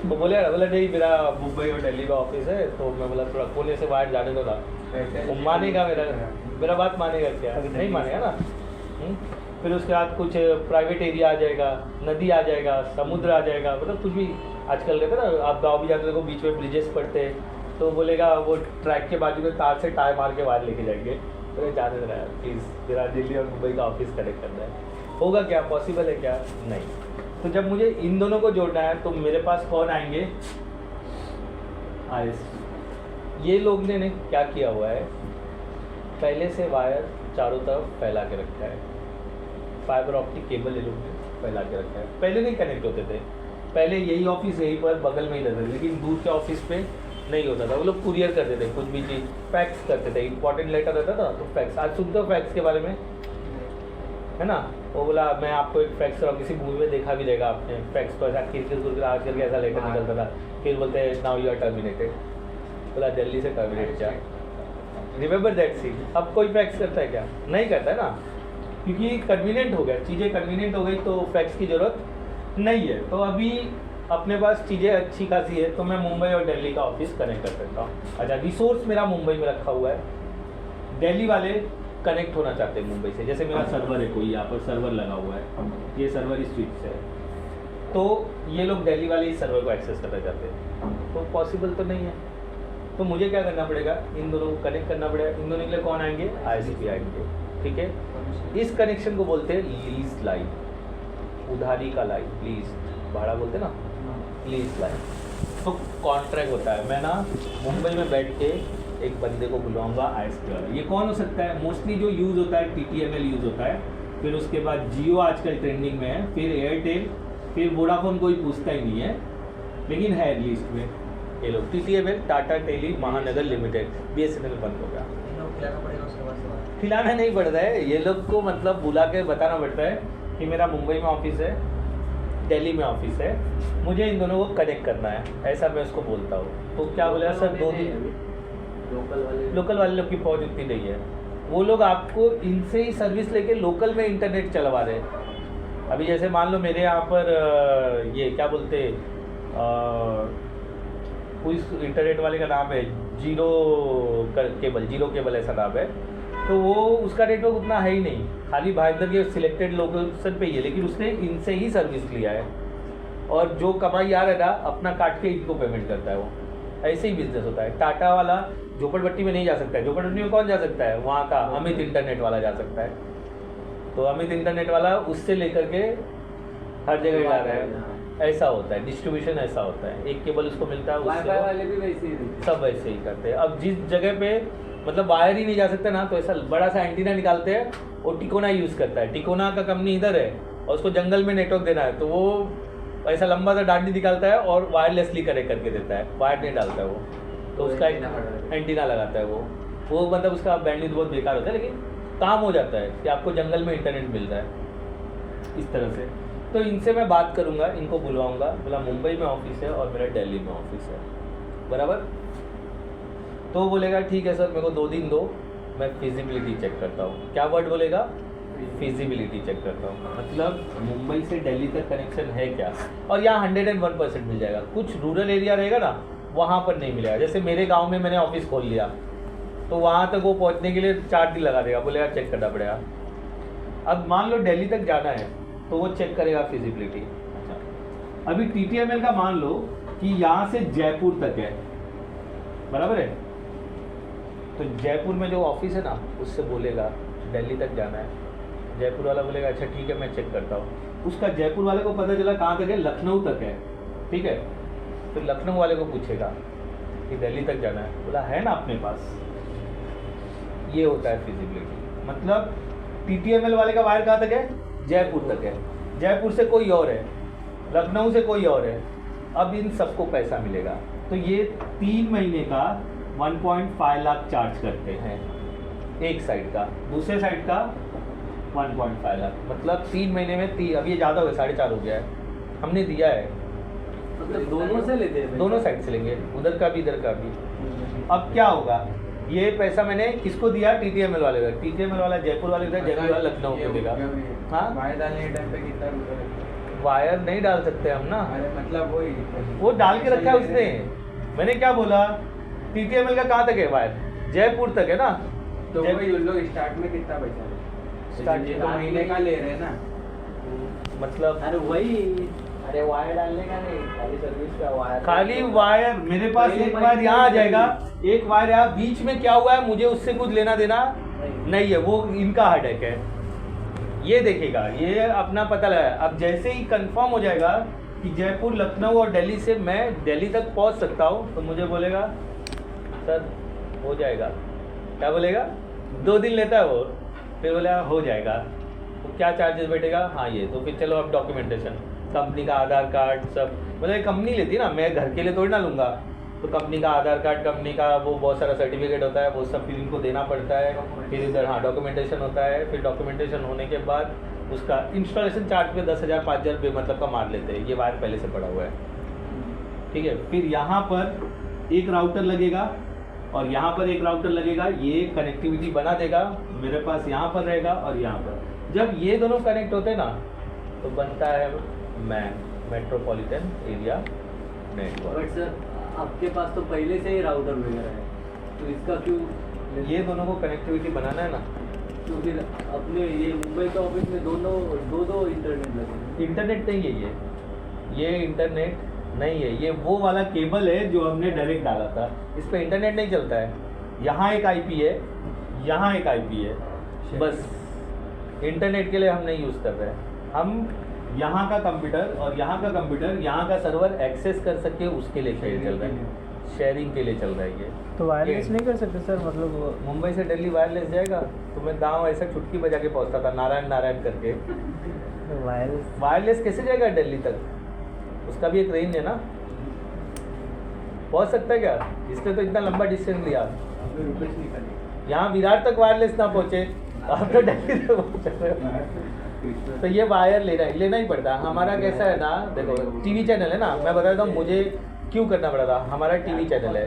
तो बोला नहीं मेरा मुंबई और दिल्ली का ऑफिस है, तो मैं बोला थोड़ा पुणे से वायर जाने दो ना, वो मानेगा मेरा बात मानेगा क्या? नहीं मानेगा ना। फिर उसके बाद कुछ प्राइवेट एरिया आ जाएगा, नदी आ जाएगा, समुद्र आ जाएगा, मतलब कुछ भी आजकल रहता है ना, आप गाँव भी जाते देखो बीच में ब्रिजेस पड़ते हैं, तो बोलेगा वो ट्रैक के बाजू में तार से टायर मार के वायर लेके जाएंगे। तो जाने दे रहा है प्लीज़, मेरा दिल्ली और मुंबई का ऑफिस कनेक्ट करना है, होगा क्या? पॉसिबल है क्या? नहीं। तो जब मुझे इन दोनों को जोड़ना है तो मेरे पास कौन आएंगे? ISP। ये लोग ने क्या किया हुआ है, पहले से वायर चारों तरफ फैला के रखा है, फाइबर ऑप्टिक केबल ये लोग ने फैला के रखा है। पहले नहीं कनेक्ट होते थे, पहले यही ऑफिस यहीं पर बगल में ही रहते थे, लेकिन दूर के ऑफिस पे नहीं होता था, वो लोग कुरियर करते थे, कुछ भी चीज़ फैक्स करते थे, इंपॉर्टेंट लेटर रहता था तो फैक्स। आज सुनते हो फैक्स के बारे में, है ना? वो बोला मैं आपको एक फैक्स कराऊँ, किसी मूवी में देखा भी रहेगा आपने, फैक्स को ऐसा किरकिर आज करके ऐसा लेटर निकलता था, फिर बोलते हैं नाउ यू आर टर्मिनेटेड। बोला दिल्ली से टर्मिनेट क्या? Remember that scene. अब कोई फैक्स करता है क्या? नहीं करता है ना, क्योंकि कन्वीनियंट हो गया, चीज़ें कन्वीनियंट हो गई तो फैक्स की ज़रूरत नहीं है। तो अभी अपने पास चीज़ें अच्छी खासी है, तो मैं मुंबई और दिल्ली का ऑफिस कनेक्ट कर सकता हूँ। अच्छा, रिसोर्स मेरा मुंबई में रखा हुआ है, दिल्ली वाले कनेक्ट होना चाहते हैं मुंबई से। जैसे मेरा सर्वर है, कोई यहाँ पर सर्वर लगा हुआ है, ये सर्वर इस स्विच से है, तो ये लोग दिल्ली वाले इस सर्वर को एक्सेस करना चाहते हैं, तो पॉसिबल तो नहीं है। तो मुझे क्या करना पड़ेगा? इन दोनों को कनेक्ट करना पड़ेगा। इन दोनों के लिए कौन आएंगे? ISP आएंगे। ठीक है, इस कनेक्शन को बोलते हैं लीज लाइन, उधारी का लाइन, लीज भाड़ा बोलते हैं ना, लीज लाइन। तो कॉन्ट्रैक्ट होता है, मैं ना मुंबई में बैठ के एक बंदे को बुलाऊंगा ISP वाला। ये कौन हो सकता है? मोस्टली जो यूज़ होता है TTML यूज़ होता है, फिर उसके बाद जियो आजकल ट्रेंडिंग में है, फिर एयरटेल, फिर वोडाफोन कोई पूछता ही नहीं है, लेकिन है लिस्ट में ये लोग। TTML टाटा टेली महानगर लिमिटेड, BSNL बंद हो गया। खिलाना नहीं पड़ता है, ये लोग को मतलब बुला के बताना पड़ता है कि मेरा मुंबई में ऑफिस है, दिल्ली में ऑफिस है, मुझे इन दोनों को कनेक्ट करना है, ऐसा मैं उसको बोलता हूँ। तो क्या बोला सर, 2 दिन लोकल वाले लोग की पहुँच उतनी नहीं है, वो लोग आपको इनसे ही सर्विस लेके लोकल में इंटरनेट चलवा रहे हैं। अभी जैसे मान लो मेरे यहाँ पर ये क्या बोलते कोई इंटरनेट वाले का नाम है जीरो केबल ऐसा नाम है, तो वो उसका नेटवर्क उतना है ही नहीं, खाली भाईंदर के सिलेक्टेड लोकेशन पे ही है, लेकिन उसने इनसे ही सर्विस लिया है और जो कमाई आ रहा है ना अपना काट के इनको पेमेंट करता है। वो ऐसे ही बिजनेस होता है। टाटा वाला झोपड़पट्टी में नहीं जा सकता है, झोपड़पट्टी में कौन जा सकता है, वहाँ का अमित इंटरनेट वाला जा सकता है। तो अमित इंटरनेट वाला उससे लेकर के हर जगह जा रहा है, ऐसा होता है, डिस्ट्रीब्यूशन ऐसा होता है। एक केबल उसको मिलता है, वाईफाई वाले भी वैसे ही रहते हैं। सब वैसे ही करते हैं। अब जिस जगह पे मतलब वायर ही नहीं जा सकता ना, तो ऐसा बड़ा सा एंटीना निकालते हैं, वो टिकोना यूज़ करता है। टिकोना का कंपनी इधर है और उसको जंगल में नेटवर्क देना है, तो वो ऐसा लंबा सा डांडी निकालता है और वायरलेसली कनेक्ट करके देता है, वायर नहीं डालता है वो, तो उसका एक एंटीना लगाता है वो मतलब उसका बैंडविड्थ बहुत बेकार होता है, लेकिन काम हो जाता है कि आपको जंगल में इंटरनेट मिल रहा है इस तरह से। तो इनसे मैं बात करूंगा, इनको बुलवाऊंगा, बोला मुंबई में ऑफिस है और मेरा दिल्ली में ऑफिस है, बराबर। तो बोलेगा ठीक है सर, मेरे को 2 दिन दो, मैं फिजिबिलिटी चेक करता हूँ। क्या वर्ड बोलेगा, फिजिबिलिटी चेक करता हूँ, मतलब मुंबई से दिल्ली तक कनेक्शन है क्या। और यहाँ 101% मिल जाएगा। कुछ रूरल एरिया रहेगा ना, वहाँ पर नहीं मिलेगा। जैसे मेरे गाँव में मैंने ऑफिस खोल लिया, तो वहाँ तक वो पहुँचने के लिए 4 दिन लगा देगा, बोलेगा चेक करना पड़ेगा। अब मान लो दिल्ली तक जाना है, तो वो चेक करेगा फिजिबिलिटी। अच्छा, अभी TTML का मान लो कि यहाँ से जयपुर तक है, बराबर है, तो जयपुर में जो ऑफिस है ना, उससे बोलेगा दिल्ली तक जाना है। जयपुर वाला बोलेगा अच्छा ठीक है, मैं चेक करता हूँ। उसका जयपुर वाले को पता चला कहाँ तक है, लखनऊ तक है, ठीक है। तो लखनऊ वाले को पूछेगा कि दिल्ली तक जाना है, बोला है ना अपने पास। ये होता है फिजिबिलिटी। मतलब TTML वाले का वायर कहाँ तक है, जयपुर तक है, जयपुर से कोई और है, लखनऊ से कोई और है। अब इन सबको पैसा मिलेगा। तो ये 3 महीने का 1.5 लाख चार्ज करते हैं एक साइड का, दूसरे साइड का 1.5 लाख, मतलब 3 महीने में अब ये ज़्यादा हो गया, 4.5 हो गया है, हमने दिया है। मतलब दोनों से लेते हैं, दोनों साइड से लेंगे, उधर का भी इधर का भी। अब क्या होगा, ये पैसा मैंने किसको दिया, TTML वाले को। TTML वाला जयपुर वाले का, जयपुर वाला लखनऊ को देगा। हाँ, वायर डालने के टाइम पे कितना रुपये, वायर नहीं डाल सकते हम ना, अरे मतलब वही वो डाल के रखा है उसने। मैंने क्या बोला, TTML का कहाँ तक है वायर, जयपुर तक है ना। तो वही उन लोग स्टार्ट में कितना पैसा स्टार्ट ये तो महीने का ले रहे हैं ना, मतलब अरे वही, अरे वायर डालने का नहीं, खाली सर्विस का वायर, खाली वायर। मेरे पास एक वायर यहाँ आ जाएगा, एक वायर यहाँ, बीच में क्या हुआ है मुझे उससे कुछ लेना देना नहीं है, वो इनका हेडेक है। ये देखेगा, ये अपना पता लगा। अब जैसे ही कंफर्म हो जाएगा कि जयपुर, लखनऊ और दिल्ली से मैं दिल्ली तक पहुँच सकता हूँ, तो मुझे बोलेगा सर हो जाएगा। क्या बोलेगा, 2 दिन लेता है वो, फिर बोलेगा हो जाएगा। तो क्या चार्जेस बैठेगा, हाँ ये, तो फिर चलो अब डॉक्यूमेंटेशन, कंपनी का आधार कार्ड सब, मतलब कंपनी लेती है ना, मैं घर के लिए थोड़ी ना लूँगा। तो कंपनी का आधार कार्ड, कंपनी का वो बहुत सारा सर्टिफिकेट होता है, वो सब फिर इनको देना पड़ता है। फिर इधर हाँ डॉक्यूमेंटेशन होता है। फिर डॉक्यूमेंटेशन होने के बाद उसका इंस्टॉलेशन चार्ज पे 10,000 5,000 रुपये मतलब का मार लेते हैं। ये वायर पहले से पड़ा हुआ है, ठीक है। फिर यहाँ पर एक राउटर लगेगा और यहाँ पर एक राउटर लगेगा, ये कनेक्टिविटी बना देगा। मेरे पास यहाँ पर रहेगा और यहाँ पर। जब ये दोनों कनेक्ट होते हैं ना, तो बनता है metropolitan area network. But sir आपके पास तो पहले से ही राउटर वगैरह है, तो इसका क्यों, ये दोनों को कनेक्टिविटी बनाना है ना। तो फिर अपने ये मुंबई के ऑफिस में दो इंटरनेट लगे। इंटरनेट नहीं है ये इंटरनेट नहीं है, ये वो वाला केबल है जो हमने डायरेक्ट डाला था। इस पर इंटरनेट नहीं चलता है। यहाँ एक IP है, यहाँ एक IP है, बस इंटरनेट के लिए हम नहीं यूज़ कर रहे हैं। हम यहाँ का कंप्यूटर और यहाँ का कंप्यूटर, यहाँ का सर्वर एक्सेस कर सके उसके लिए चल रहा है, शेयरिंग के लिए चल रहा है ये। तो वायरलेस नहीं कर सकते सर, मतलब मुंबई से दिल्ली वायरलेस जाएगा तो मैं गाँव ऐसा चुटकी बजा के पहुँचता था, नारायण नारायण करके। वायरलेस कैसे जाएगा दिल्ली तक, उसका भी एक रेंज है ना, पहुँच सकता है क्या? इसने तो इतना लंबा डिस्टेंस लिया, यहाँ विराट तक वायरलेस ना पहुँचे, आप तो दिल्ली तक पहुँच रहे हो। तो ये वायर लेना ही पड़ता है। हमारा कैसा है ना, देखो टीवी चैनल है ना, मैं बता देता हूँ मुझे क्यों करना पड़ा था। हमारा टीवी चैनल है,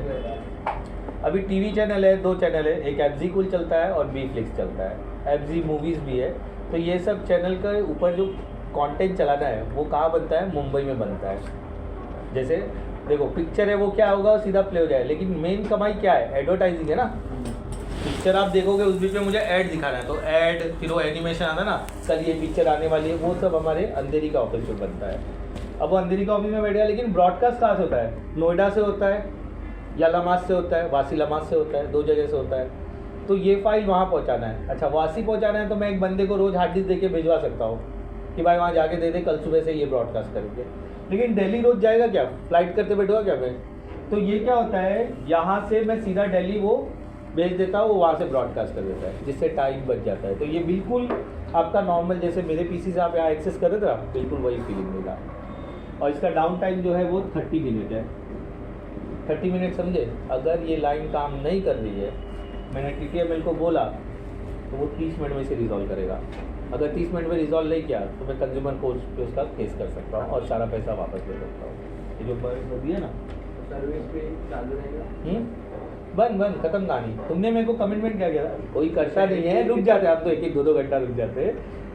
अभी टीवी चैनल है, 2 चैनल है, एक एफजी कूल चलता है और बी फ्लिक्स चलता है, एफजी मूवीज़ भी है। तो ये सब चैनल के ऊपर जो कंटेंट चलाना है वो कहाँ बनता है, मुंबई में बनता है। जैसे देखो पिक्चर है वो क्या होगा, सीधा प्ले हो जाए, लेकिन मेन कमाई क्या है, एडवर्टाइजिंग है ना। पिक्चर आप देखोगे उस बीच में मुझे ऐड दिखाना है, तो ऐड, फिर वो एनिमेशन आता है ना, कल ये पिक्चर आने वाली है, वो सब हमारे अंधेरी का ऑफिस में बनता है। अब वो अंधेरी का ऑफिस में बैठ गया, लेकिन ब्रॉडकास्ट कहाँ से होता है, नोएडा से होता है या लमास से होता है, वासी लमास से होता है, 2 जगह से होता है। तो ये फाइल वहाँ पहुँचाना है। अच्छा वासी पहुँचाना है तो मैं एक बंदे को रोज़ हार्ड डिस्क दे के भिजवा सकता हूँ कि भाई वहाँ जाके दे दे, कल सुबह से ये ब्रॉडकास्ट करेंगे। लेकिन दिल्ली रोज़ जाएगा क्या, फ्लाइट करते बैठूंगा क्या मैं। तो ये क्या होता है, यहाँ से मैं सीधा दिल्ली वो भेज देता हूँ, वो वहाँ से ब्रॉडकास्ट कर देता है, जिससे टाइम बच जाता है। तो ये बिल्कुल आपका नॉर्मल जैसे मेरे पीसी से आप यहाँ एक्सेस कर रहे थे ना, बिल्कुल वही फीलिंग देगा। और इसका डाउन टाइम जो है वो 30 मिनट है। 30 मिनट समझे। अगर ये लाइन काम नहीं कर रही है, मैंने TTML को बोला तो वो 30 मिनट में इसे रिजॉल्व करेगा। अगर 30 मिनट में रिजॉल्व नहीं किया तो मैं कंज्यूमर कोर्ट पे उसका केस कर सकता हूँ और सारा पैसा वापस ले सकता हूँ। ये जो दिया ना सर्विस पे चालू रहेगा। बंद खत्म कहानी। तुमने मेरे को कमिटमेंट क्या किया, कोई करता नहीं है, रुक जाते आप तो 1-2 घंटा रुक जाते।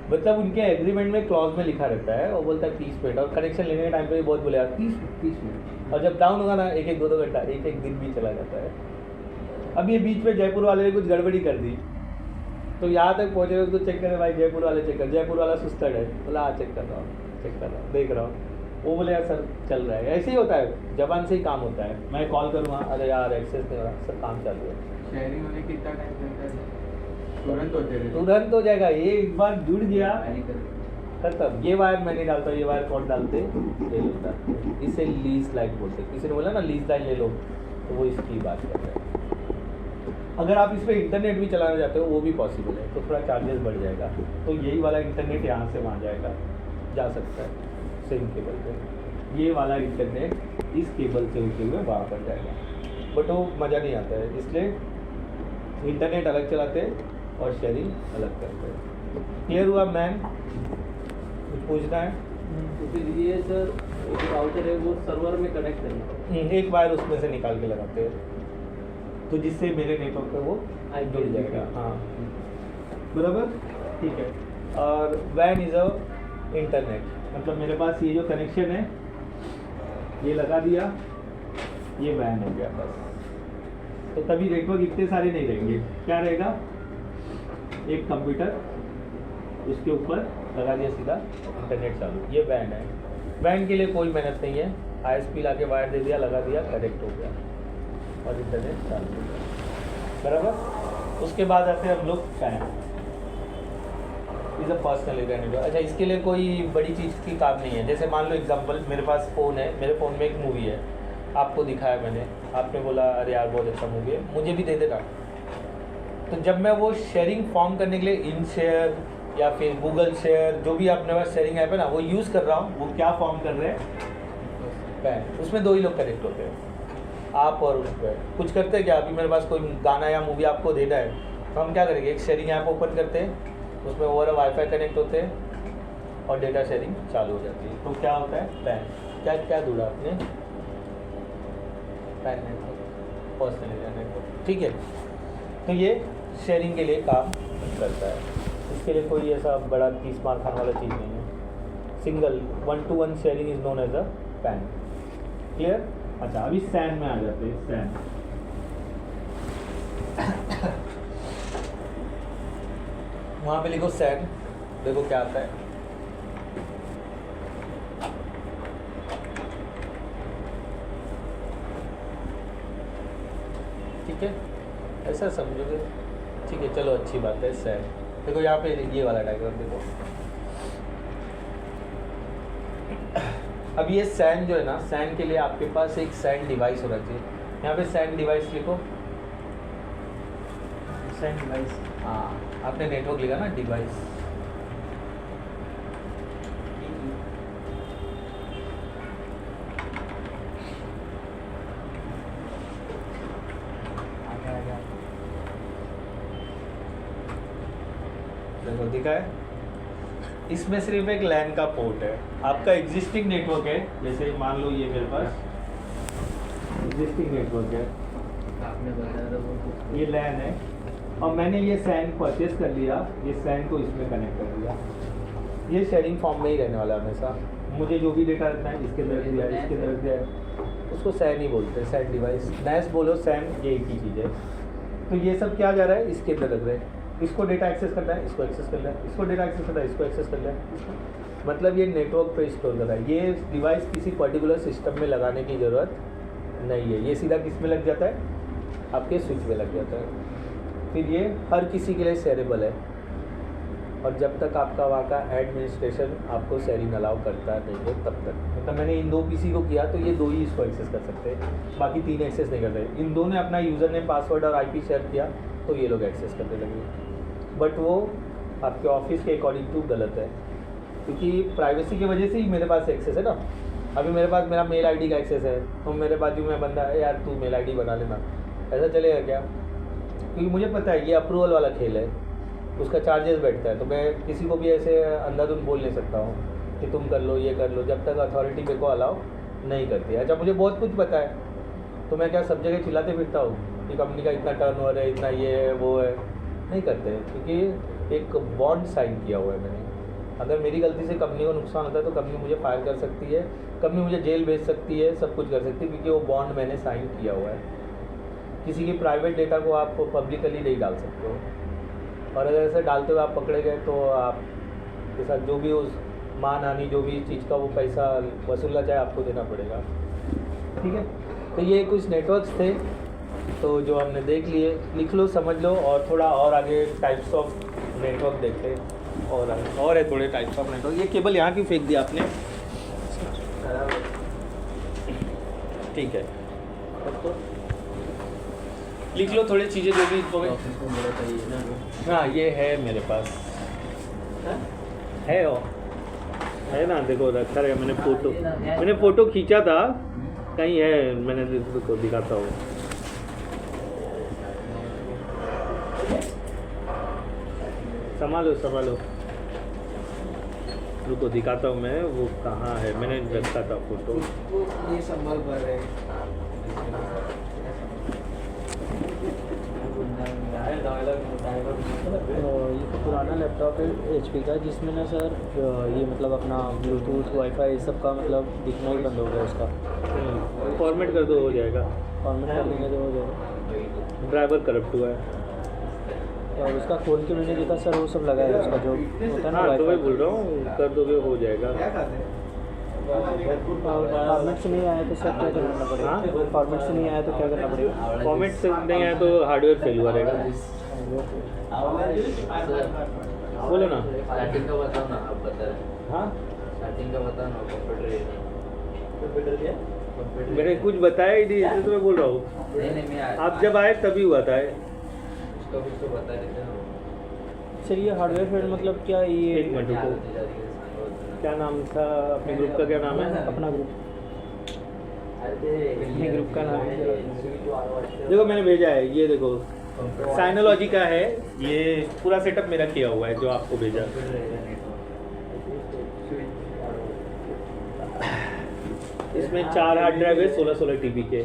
मतलब उनके एग्रीमेंट में क्लॉज में लिखा रहता है, वो बोलता है 30 मिनट, और कनेक्शन लेने के टाइम पे भी बहुत बोले 30 मिनट, और जब डाउन होगा ना 1-2 घंटा, एक दिन भी चला जाता है। अब ये बीच में जयपुर वाले ने कुछ गड़बड़ी कर दी, तो यहाँ तक पहुँचे तो चेक करें भाई, जयपुर वाले चेक कर, जयपुर वाला सुस्तड़ है, बोला हाँ चेक कर रहा हूँ, देख रहा हूँ। वो बोले यार सर चल रहा है, ऐसे ही होता है, जबान से ही काम होता है। मैं कॉल करूँगा, अरे यार एक्सेस नहीं हो रहा, सर काम चालू है। शेयरिंग होने कितना टाइम लगता है? तुरंत हो जाएगा। ये एक बार जुड़ गया खत्म। ये वायर मैं नहीं डालता, ये वायर कौन डालते, ले लेता। इसे लीज लाइन बोलते, किसी ने बोला ना लीज लाइन ले लो, तो वो इसकी बात कर रहे हैं। अगर आप इस पर इंटरनेट भी चलाना चाहते हो वो भी पॉसिबल है, तो थोड़ा चार्जेस बढ़ जाएगा। तो यही वाला इंटरनेट यहाँ से वहाँ जाएगा, जा सकता है सेम केबल पे। ये वाला इंटरनेट इस केबल से होते हुए वहाँ पर जाएगा, बट वो मज़ा नहीं आता है, इसलिए इंटरनेट अलग चलाते हैं और शेयरिंग अलग करते हैं। क्लियर हुआ मैम, कुछ पूछना है? तो फिर ये सर जो राउटर है वो सर्वर में कनेक्ट करना, एक वायर उसमें से निकाल के लगाते हैं, तो जिससे मेरे नेटवर्क पे वो जुड़ जाएगा। हाँ बराबर, ठीक है। और वैन इज़ अ इंटरनेट, मतलब मेरे पास ये जो कनेक्शन है ये लगा दिया, ये वैन हो गया बस। तो तभी नेटवर्क इतने सारे नहीं रहेंगे। क्या रहेगा, एक कंप्यूटर, उसके ऊपर लगा दिया सीधा इंटरनेट चालू, ये वैन है। वैन के लिए कोई मेहनत नहीं है, ISP ला के वायर दे दिया, लगा दिया, कनेक्ट हो गया और इंटरनेट चालू हो गया, बराबर। उसके बाद आते हैं हम लोग fan, is a personal internet. अच्छा इसके लिए कोई बड़ी चीज़ की काम नहीं है। जैसे मान लो एग्जांपल, मेरे पास फ़ोन है, मेरे फ़ोन में एक मूवी है, आपको दिखाया मैंने, आपने बोला अरे यार बहुत अच्छा मूवी है, मुझे भी दे देना। तो जब मैं वो शेयरिंग फॉर्म करने के लिए इन शेयर या फिर गूगल शेयर, जो भी अपने पास शेयरिंग ऐप है ना, वो यूज़ कर रहा हूँ, वो क्या फॉर्म कर रहे हैं, पैन। उसमें 2 ही लोग कनेक्ट होते हैं, आप और उस पर कुछ करते हैं क्या। अभी मेरे पास कोई गाना या मूवी आपको देना है, तो हम क्या करेंगे, एक शेयरिंग ऐप ओपन करते हैं, उसमें ओवर वाईफाई कनेक्ट होते हैं और डेटा शेयरिंग चालू हो जाती है। तो क्या होता है, पैन। क्या क्या ढूंढा आपने, पैन नेटवर्क, पर्सनल नेटवर्क, ठीक है। तो ये शेयरिंग के लिए काम करता है। इसके लिए कोई ऐसा बड़ा 30 मार खाने वाला चीज़ नहीं है। Single 1-to-1 sharing is known as a PAN. Clear. अच्छा अभी सैन में आ जाते हैं। सैन वहाँ पे लिखो सैन, देखो क्या आता है। ठीक है, ऐसा समझोगे, ठीक है चलो अच्छी बात है। सैन देखो यहाँ पे ये वाला डायग्राम देखो। अब ये सैन जो है ना, सैन के लिए आपके पास एक सैन डिवाइस होना चाहिए। यहाँ पे सैन डिवाइस लिखो, सैन डिवाइस। हाँ आपने नेटवर्क लिखा ना, डिवाइस। देखो दिखा है, इसमें सिर्फ एक लैन का पोर्ट है। आपका एग्जिस्टिंग नेटवर्क है, जैसे मान लो ये मेरे पास एग्जिस्टिंग नेटवर्क है, आपने बताया था वो ये लैन है और मैंने ये सैन परचेस कर लिया, ये सैन को इसमें कनेक्ट कर दिया। ये शेयरिंग फॉर्म में ही रहने वाला है हमेशा। मुझे जो भी डेटा रखना है इसके अंदर रख दिया, इसके अंदर रख दिया, उसको सैन ही बोलते हैं, सैन डिवाइस। नैस बोलो सैन, ये एक ही चीज़ है। तो ये सब क्या जा रहा है, इसके अंदर रख रहे हैं। इसको डेटा एक्सेस करना है, इसको एक्सेस करना है, इसको डेटा एक्सेस करना है, इसको एक्सेस करना है। मतलब ये नेटवर्क पे स्टोर कर रहा है। ये डिवाइस किसी पर्टिकुलर सिस्टम में लगाने की ज़रूरत नहीं है, ये सीधा किस में लग जाता है, आपके स्विच में लग जाता है। फिर ये हर किसी के लिए शेयरेबल है, और जब तक आपका वहाँ का एडमिनिस्ट्रेशन आपको शेयरिंग अलाउ करता नहीं है तब तक। मतलब मैंने इन 2 पीसी को किया तो ये 2 ही इसको एक्सेस कर सकते हैं, बाकी 3 एक्सेस नहीं कर सकते। इन 2 ने अपना यूज़र नेम, पासवर्ड और IP शेयर किया तो ये लोग एक्सेस करने लगे। बट वो आपके ऑफिस के अकॉर्डिंग टू गलत है, क्योंकि प्राइवेसी की वजह से ही मेरे पास एक्सेस है ना। अभी मेरे पास मेरा मेल ID का एक्सेस है, तो मेरे बाजू में बंदा है, यार तू मेल ID बना लेना, ऐसा चलेगा क्या? क्योंकि मुझे पता है ये अप्रूवल वाला खेल है, उसका चार्जेस बैठता है। तो मैं किसी को भी ऐसे अंधाधुंध बोल नहीं सकता हूँ कि तुम कर लो, ये कर लो, जब तक अथॉरिटी मेरे को अलाउ नहीं करती है। अच्छा, मुझे बहुत कुछ पता है, तो मैं क्या सब जगह चिल्लाते फिरता हूँ कि कंपनी का इतना टर्नओवर है, इतना ये है, वो है? नहीं करते, क्योंकि एक बॉन्ड साइन किया हुआ है मैंने। अगर मेरी गलती से कंपनी को नुकसान होता है तो कंपनी मुझे फायर कर सकती है, कंपनी मुझे जेल भेज सकती है, सब कुछ कर सकती है, क्योंकि वो बॉन्ड मैंने साइन किया हुआ है। किसी की प्राइवेट डेटा को आप पब्लिकली नहीं डाल सकते हो, और अगर ऐसे डालते हुए आप पकड़े गए तो आपके साथ जो भी उस मान हानि, जो भी चीज़ का वो पैसा वसूलना चाहे, आपको देना पड़ेगा। ठीक है, तो ये कुछ नेटवर्क्स थे तो जो हमने देख लिए, लिख लो, समझ लो, और थोड़ा और आगे टाइप्स ऑफ नेटवर्क देखते हैं। और है थोड़े टाइप्स ऑफ नेटवर्क। ये केबल यहाँ क्यों फेंक दिया आपने? ठीक है, तो लिख लो थोड़ी चीज़ें जो भी ऑफिस में मेरा चाहिए ना। हाँ, ये है मेरे पास, है वो है ना, देखो रखा रहेगा। मैंने फ़ोटो खींचा था, कहीं है, मैंने देखो दिखाता हूँ। संभालो, रुको दिखाता हूँ मैं, वो कहाँ है, मैंने रखा था फ़ोटो। ये संभल पर है। ये तो पुराना लैपटॉप है HP का, जिसमें ना सर ये मतलब अपना ब्लूटूथ, वाईफाई ये सब का मतलब दिखना ही बंद हो गया उसका। फॉर्मेट कर दो, हो जाएगा। फॉर्मेट कर देंगे तो हो जाएगा। ड्राइवर करप्ट हुआ है। और उसका खोल के मैंने देखा सर, वो सब लगा है उसका जो होता है ना, हाँ, तो मैं वाईफाई। बोल रहा हूँ, कर दोगे हो जाएगा। फॉर्मेट से नहीं आया तो सर क्या करना पड़ेगा? हाँ? फॉर्मेट से नहीं आया तो क्या करना पड़ेगा? फॉर्मेट से नहीं आया तो हार्डवेयर फेल हुआ रहेगा। बोलो ना। स्टार्टिंग का बताओ ना, आप बता रहे। हाँ, स्टार्टिंग का बताओ ना, कंप्यूटर मैंने कुछ बताया ही नहीं, इसलिए तो मैं बोल रहा हूँ। नहीं मैं आप जब आए तभी हुआ था। उसका कुछ तो बता रहे थे ना। सर ये हार्डवेयर फेल मतलब क्या? ये एक मिनट क्या रुको, होती जा रही है? क्या नाम था अपने ग्रुप का, क्या नाम है? अपना ग्रुप, अपने ग्रुप का नाम है। देखो मैंने भेजा है, ये देखो साइनोलॉजी का है, ये पूरा सेटअप मेरा किया हुआ है जो आपको भेजा। इसमें 4 हार्ड ड्राइव है 16 TB के।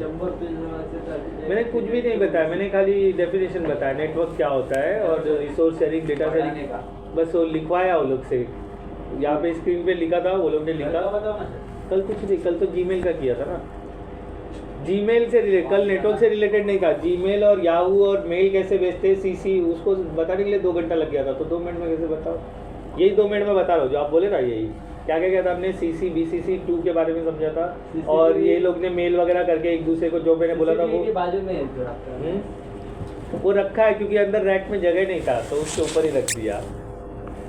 मैंने कुछ भी नहीं बताया, मैंने खाली डेफिनेशन बताया, नेटवर्क क्या होता है और रिसोर्स शेयरिंग, डेटा शेयरिंग, बस वो लिखवाया वो लोग से। यहाँ पे स्क्रीन पे लिखा था, वो लोग ने लिखा। कल कुछ नहीं, कल तो जीमेल का किया था ना, जीमेल से रिलेटेड, कल नेटवर्क से रिलेटेड नहीं था। जीमेल और याहू और मेल कैसे भेजते हैं, CC, उसको बताने के लिए 2 घंटा लग गया था, तो 2 मिनट में कैसे बताओ? यही 2 मिनट में बता रहा हूँ जो आप बोले ना, यही क्या क्या था। हमने CC BCC 2 के बारे में समझा था, और ये लोग ने मेल वगैरह करके एक दूसरे को, जो मैंने बोला था वो बाजू में वो रखा है, क्योंकि अंदर रैक में जगह नहीं था तो उसके ऊपर ही रख दिया।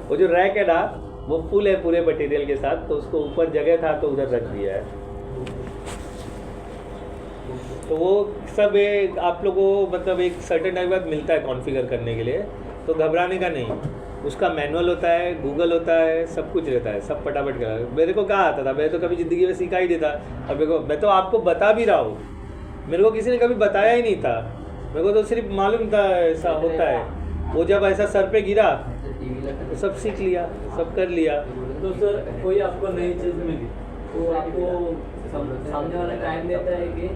वो जो रैक है ना, वो फुल है पूरे मटेरियल के साथ, तो उसको ऊपर जगह था तो उधर रख दिया है। तो वो सब आप लोगों को मतलब एक सर्टेन टाइम बाद मिलता है कॉन्फ़िगर करने के लिए, तो घबराने का नहीं। उसका मैनुअल होता है, गूगल होता है, सब कुछ रहता है, सब फटाफट कर। मेरे को कहाँ आता था, मैंने तो कभी ज़िंदगी में सीखा ही नहीं था। अब मेरे को, मैं तो आपको बता भी रहा हूँ, मेरे को किसी ने कभी बताया ही नहीं था, मेरे को तो सिर्फ मालूम था ऐसा होता है। वो जब ऐसा सर पे गिरा तो सब सीख लिया, सब कर लिया। तो सर कोई आपको नई चीज़ मिली तो आपको सामने वाला टाइम देता है कि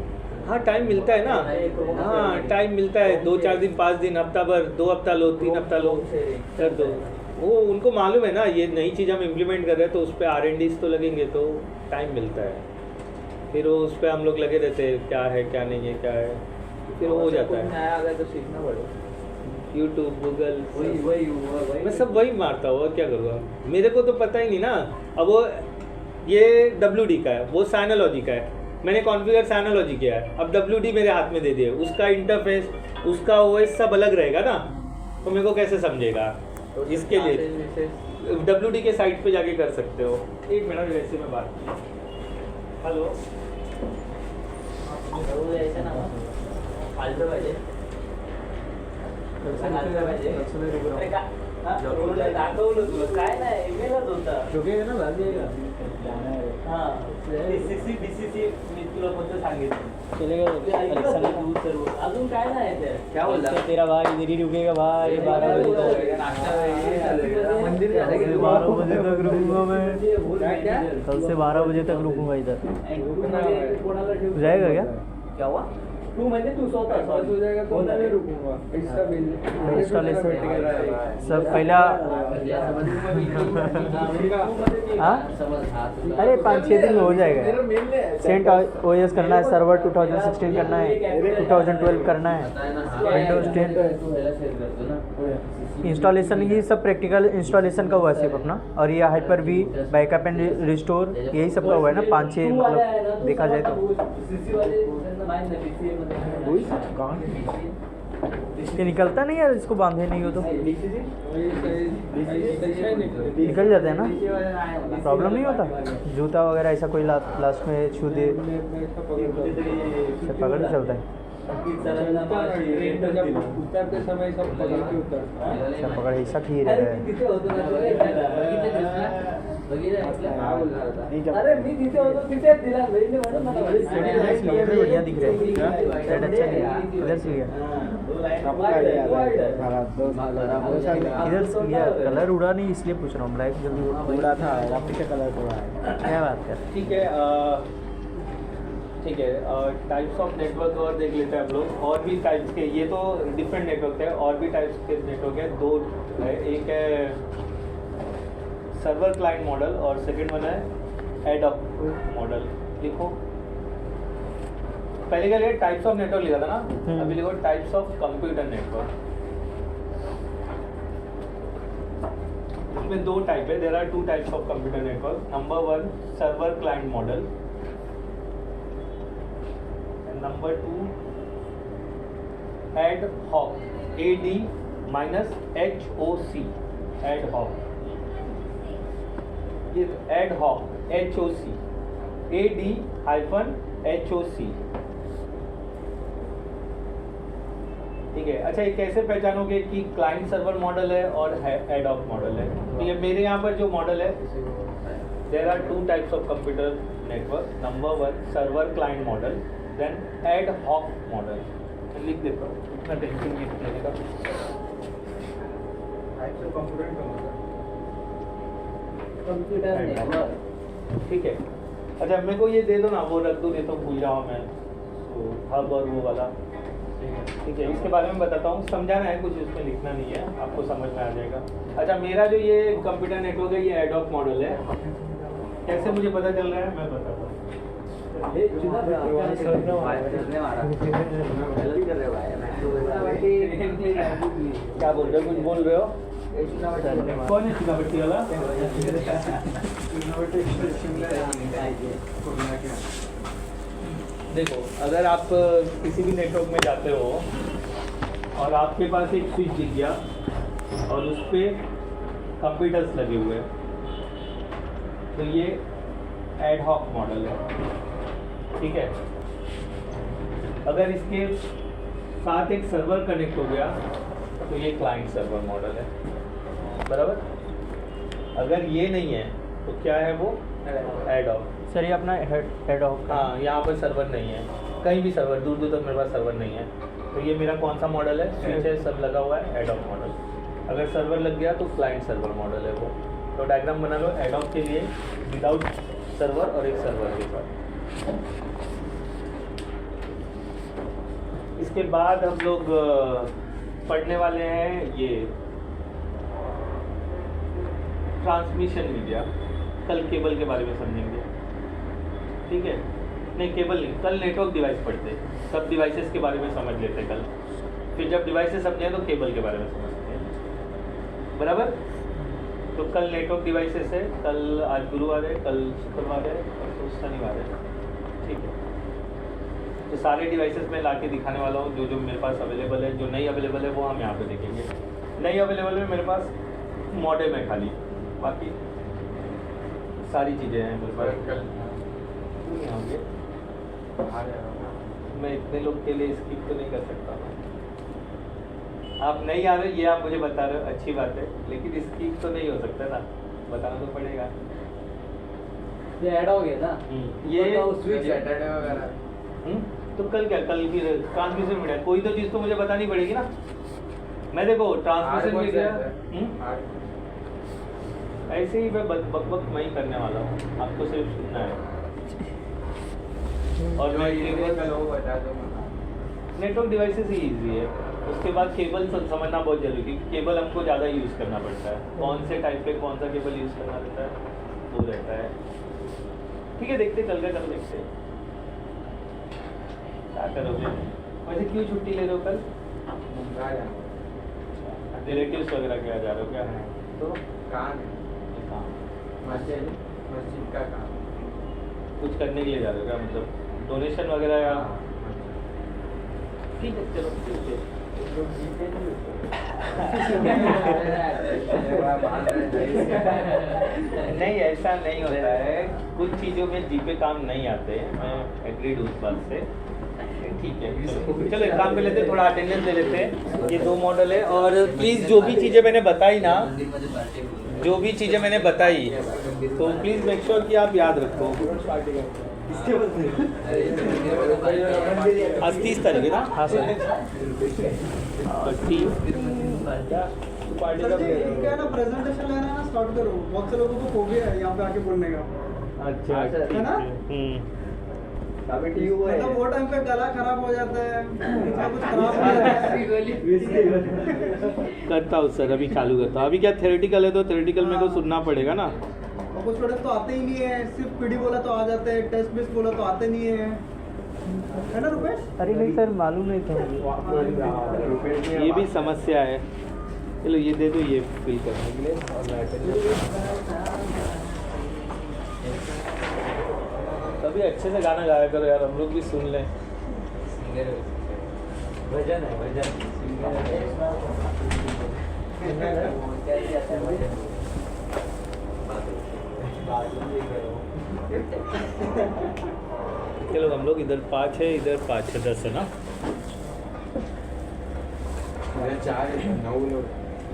हाँ टाइम मिलता है ना, हाँ टाइम मिलता है, 2-4 दिन 5 दिन हफ्ता भर, 2 हफ्ता लो, 3 हफ्ता लो, कर दो। वो उनको मालूम है ना ये नई चीज़ हम इम्प्लीमेंट कर रहे हैं तो उस पर R&Ds तो लगेंगे, तो टाइम मिलता है। फिर वो उस पर हम लोग लगे रहते हैं क्या है क्या नहीं है क्या है, फिर वो हो जाता है। नया आ गया तो सीखना पड़ेगा। यूट्यूब, गूगल, वही मैं सब वही मारता हूँ, और क्या करूँगा। मेरे को तो पता ही नहीं ना। अब वो ये WD का है, वो साइनोलॉजी का है, मैंने कॉन्फ़िगर साइनोलॉजी किया है, अब WD मेरे हाथ में दे दिए, उसका इंटरफेस, उसका OS सब अलग रहेगा ना, तो मेरे को कैसे समझेगा। तो इसके लिए WD के साइट पे जाके कर सकते हो। एक मिनट वैसे में बात की। हेलो, ऐसा ना फालतू पाहिजे दाखवलं तुला काय नाही ईमेलच होता हां DCC मी तुला कोणतं सांगितलं अजून काय नाही ते क्या बोलला तेरा भाई इधर ही रुकेगा भाई 12 बजे तक मंदिर 12 बजे तक रुकूंगा मैं, कल से 12 बजे तक रुकूंगा इधर। जाएगा क्या? क्या हुआ तू म्हणजे तू स्वतः हो जाएगा तो मैं रुकूंगा इसका बिल इंस्टॉलेशन सब पहला हाँ अरे 5-6 दिन में हो जाएगा। सेंट OS करना है, सर्वर 2016 करना है, 2012 करना है, विंडोज 10 इंस्टॉलेशन, ये सब प्रैक्टिकल इंस्टॉलेशन का हुआ है सिर्फ अपना। और ये Hyper V, backup and restore, यही सब का हुआ है ना 5-6 मतलब देखा जाए तो। ये निकलता नहीं यार, इसको बांधे नहीं हो तो निकल जाते हैं ना, प्रॉब्लम नहीं होता। जूता वगैरह ऐसा कोई लास्ट में छू दे पकड़ के चलता है, उतरते समय सब अच्छा पकड़ ऐसा ठीक है। अरे मी तिथे होतो तिथेच दिला बहिणी म्हणून मला बढ़िया दिख रहा है, रेड अच्छा नहीं है, इधर से गया इधर से गया, कलर उड़ा नहीं इसलिए पूछ रहा हूँ, ब्लैक जल्दी उड़ा था वापस से कलर थोड़ा है। क्या बात कर। ठीक है ठीक है, टाइप्स ऑफ नेटवर्क और देख लेते हैं हम लोग। और भी टाइप्स के, ये तो डिफरेंट नेटवर्क है, और भी टाइप्स के नेटवर्क है, 2 है। एक है सर्वर क्लाइंट मॉडल और सेकंड वन है एडॉक मॉडल। लिखो पहले क्या लिखा, टाइप्स ऑफ नेटवर्क लिखा था ना, अभी लिखो टाइप्स ऑफ कंप्यूटर नेटवर्क। इसमें 2 टाइप है, there are 2 types of computer network. Number 1 server client model, number 2 ad hoc, AD-HOC, ad hoc. ये एड हॉक HOC, AD-HOC, ठीक है। अच्छा ये कैसे पहचानोगे कि क्लाइंट सर्वर मॉडल है और एड हॉक मॉडल है? तो ये मेरे यहाँ पर जो मॉडल है, there are 2 types of computer network. Number 1 server client model, then ad hoc model. लिख देता हूँ, इतना टेंशन नहीं लेने का। कंप्यूटर नेटवर्क ठीक है। अच्छा मेरे को ये दे दो ना, वो रख दो, नहीं तो भूल जाऊँ मैं, तो हब और वो वाला। ठीक है, इसके बारे में बताता हूँ, समझाना है कुछ, इसमें लिखना नहीं है, आपको समझ में आ जाएगा। अच्छा मेरा जो ये कंप्यूटर नेटवर्क है, ये एड हॉक मॉडल है। कैसे मुझे पता चल रहा है मैं बताता हूँ। क्या बोल रहे हो, कुछ बोल रहे हो? कौन है चुनावटी वाला? देखो अगर आप किसी भी नेटवर्क में जाते हो और आपके पास एक स्विच दिख गया और उस पर कंप्यूटर्स लगे हुए हैं, तो ये एड हॉक मॉडल है। ठीक है, अगर इसके साथ एक सर्वर कनेक्ट हो गया तो ये क्लाइंट सर्वर मॉडल है, बराबर। अगर ये नहीं है तो क्या है वो, एड हॉक। सर ये अपना हेड ऑफ, हाँ यहाँ पर सर्वर नहीं है, कहीं भी सर्वर, दूर दूर तक मेरे पास सर्वर नहीं है, तो ये मेरा कौन सा मॉडल है, स्विच है, सब लगा हुआ है, एड हॉक मॉडल। अगर सर्वर लग गया तो क्लाइंट सर्वर मॉडल है वो। तो डायग्राम बना लो एडॉक के लिए विदाउट सर्वर और एक सर्वर के साथ। इसके बाद हम लोग पढ़ने वाले हैं ये ट्रांसमिशन मीडिया। कल केबल के बारे में समझेंगे, ठीक है? नहीं केबल नहीं, कल नेटवर्क डिवाइस पढ़ते, सब डिवाइसेस के बारे में समझ लेते कल। फिर जब डिवाइसेस समझे तो केबल के बारे में समझते हैं, बराबर? तो कल नेटवर्क डिवाइसेस है, कल आज गुरुवार है, कल शुक्रवार है और तो शनिवार है, ठीक है? तो सारे डिवाइसेस में ला के दिखाने वाला हूँ जो जो मेरे पास अवेलेबल है। जो नहीं अवेलेबल है वो हम यहाँ पे देखेंगे। नहीं अवेलेबल है मेरे पास मॉडेम है खाली, बाकी सारी चीज़ें हैं मेरे पास। यहाँ पे मैं इतने लोग के लिए स्किप तो नहीं कर सकता ना। आप नहीं आ रहे ये आप मुझे बता रहे हो, अच्छी बात है, लेकिन स्किप तो नहीं हो सकता ना, बताना तो पड़ेगा। ये ऐड हो गया ना, ये स्विच सैटरडे वगैरह। तो कल क्या, कल की ट्रांसमिशन मीडिया कोई तो चीज़ तो मुझे बतानी पड़ेगी ना। मैं देखो ट्रांसमिशन मीडिया ऐसे ही मैं बक मैं ही करने वाला हूँ, आपको सिर्फ सुनना है। और नेटवर्क डिवाइसेस ही ईजी है। उसके बाद केबल समझना बहुत जरूरी है, क्योंकि केबल हमको ज़्यादा यूज़ करना पड़ता है। कौन से टाइप पे कौन सा केबल यूज़ करना रहता है वो रहता है, ठीक है? देखते कल का कल देखते क्या करोगे। वैसे क्यों छुट्टी ले रहे हो कल? रिलेटिव्स वगैरह क्या जा रहे हो क्या? तो काम है, मस्जिद का काम। कुछ करने के लिए जा रहे हो क्या, मतलब डोनेशन वगैरह या? ठीक है चलो ठीक है। नहीं ऐसा नहीं होता है, कुछ चीज़ों में जीपे काम नहीं आते हैं, मैं एग्रीड हूँ उस बात से, ठीक है? चलो एक काम कर लेते हैं, थोड़ा अटेंडेंस दे लेते हैं। ये 2 मॉडल है और प्लीज़ जो भी चीज़ें मैंने बताई ना, जो भी चीज़ें मैंने बताई तो प्लीज़ मेक श्योर कि आप याद रखो। आज 30 तारीख है ना? हाँ सर। क्या ना प्रेजेंटेशन लेना है ना, स्टार्ट करो। बहुत से लोगों को फोबिया है यहाँ पे आके बोलने का। अच्छा है ना? मतलब वो टाइम पे गला खराब हो जाता है, कुछ खराब हो जाता है। करता हूँ सर, अभी चालू करता हूँ। अभी क्या थ्योरेटिकल है तो थ्योरेटिकल मेरे को सुनना पड़ेगा ना। और कुछ स्टूडेंट तो आते ही नहीं है, सिर्फ पीडी बोला तो आ जाते हैं, टेस्ट बेस बोला तो आते नहीं है ना रुपेश? अरे नहीं सर, मालूम नहीं था। ये भी समस्या है। चलो ये दे दो, ये फिल करने के लिए और मैं तभी अच्छे से गाना गाया करो यार, हम लोग भी सुन लें। भजन है भजन। चलो हम लोग इधर 5 है, इधर 5 है, 10 है ना?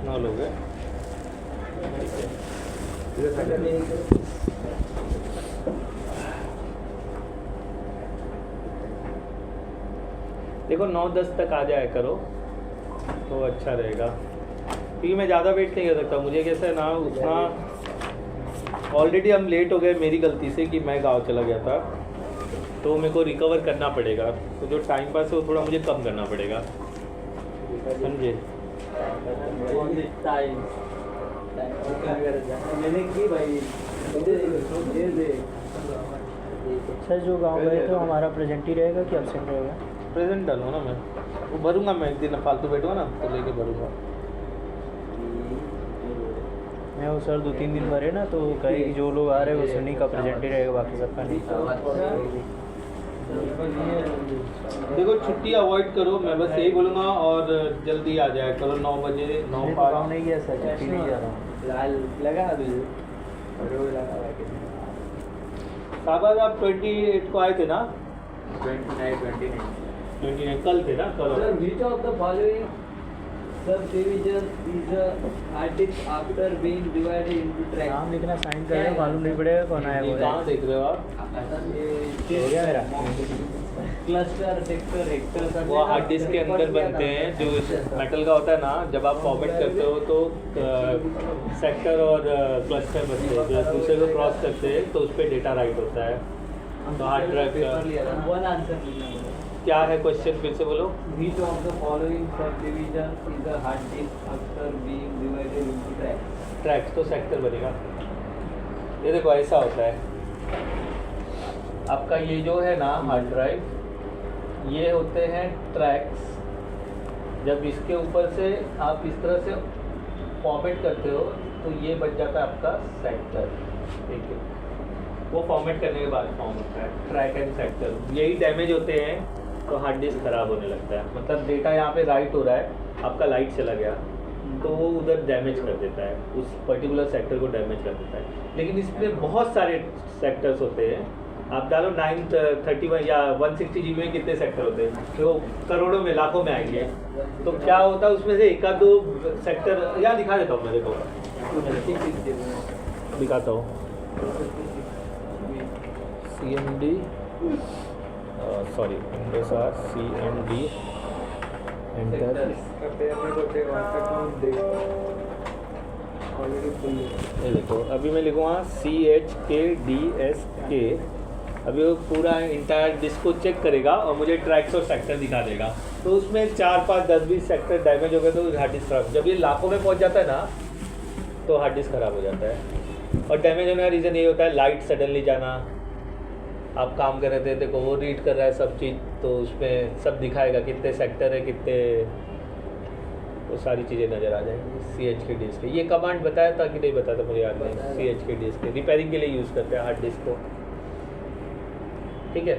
9 लोग हैं। देखो 9-10 तक आ जाया करो तो अच्छा रहेगा, क्योंकि मैं ज़्यादा वेट नहीं कर सकता। मुझे कैसा है ना, उतना ऑलरेडी हम लेट हो गए मेरी गलती से कि मैं गांव चला गया था, तो मेरे को रिकवर करना पड़ेगा। तो जो टाइम पास है वो थोड़ा मुझे कम करना पड़ेगा, समझे? सर जो गांव गए तो हमारा प्रेजेंट ही रहेगा कि एब्सेंट रहेगा? प्रेजेंट डालूँ ना, मैं वो भरूँगा। मैं एक दिन फालतू बैठूँगा ना तो लेके भरूँगा। मैं वो सर 2-3 दिन भरे ना तो कहे कि जो लोग आ रहे हैं वो सुनी का प्रेजेंट ही रहेगा, बाकी सबका नहीं। देखो छुट्टी अवॉइड करो, मैं बस यही बोलूँगा, और जल्दी आ जाए करो 9 बजे 9:05। गाँव नहीं गया सर, छुट्टी नहीं जा रहा हूँ। लगा तुझे शाबाश। आप 28 को आए थे ना? 29 कल थे ना? कल। Sir, which of the following subdivisions is a artist after being divided into tracks? नाम लिखना साइन कर मालूम नहीं पड़ेगा कौन आया ये वो। कहाँ देख रहे हो आप? ये हो गया मेरा। क्लस्टर सेक्टर हेक्टर कर वो हार्ड डिस्क के अंदर बनते हैं, जो मेटल का होता है ना, जब आप फॉर्मेट करते हो तो सेक्टर और क्लस्टर बनते हैं, जो एक दूसरे को क्रॉस करते हैं तो उस पर डेटा राइट होता है। तो हार्ड ड्राइव का वन आंसर लिखना बोला। क्या है क्वेश्चन, फिर से बोलो। Which of the following subdivisions is a hard disk after being divided into tracks? Tracks तो सेक्टर बनेगा। ये देखो ऐसा होता है आपका, ये जो है ना हार्ड ड्राइव, ये होते हैं ट्रैक्स। जब इसके ऊपर से आप इस तरह से फॉर्मेट करते हो तो ये बन जाता है आपका सेक्टर। ठीक है, वो फॉर्मेट करने के बाद फॉर्म होता है ट्रैक एंड सेक्टर। यही डैमेज होते हैं तो हार्ड डिस्क खराब होने लगता है। मतलब डेटा यहाँ पे राइट हो रहा है, आपका लाइट चला गया तो वो उधर डैमेज कर देता है, उस पर्टिकुलर सेक्टर को डैमेज कर देता है। लेकिन इसमें बहुत सारे सेक्टर्स होते हैं। आप डालो 931 या 160 GB में कितने सेक्टर होते हैं, तो करोड़ों में लाखों में आएंगे। तो क्या होता है उसमें से एक आध दो सेक्टर, यहाँ दिखा देता हूँ मैं, देखो दिखाता हूँ। CMD sorry CMD enter. ये देखो अभी मैं लिखूँगा CHKDSK। अभी वो पूरा इंटायर डिस्क को चेक करेगा और मुझे ट्रैक्स और सेक्टर दिखा देगा। तो उसमें 4, 5, 10, 20 सेक्टर डैमेज हो गए तो हार्ड डिस्क खराब। जब ये लाखों में पहुंच जाता है ना तो हार्ड डिस्क खराब हो जाता है। और डैमेज होने का रीज़न ये होता है लाइट सडनली जाना। आप काम कर रहे थे, देखो वो रीड कर रहा है सब चीज़, तो उसमें सब दिखाएगा कितने सेक्टर है कितने, वो सारी चीज़ें नज़र आ जाएंगी। CHKDSK ये कमांड बताया था कि नहीं बताया था, मुझे याद नहीं। CHKDSK रिपेयरिंग के लिए यूज़ करते हैं हार्ड डिस्क को। ठीक है,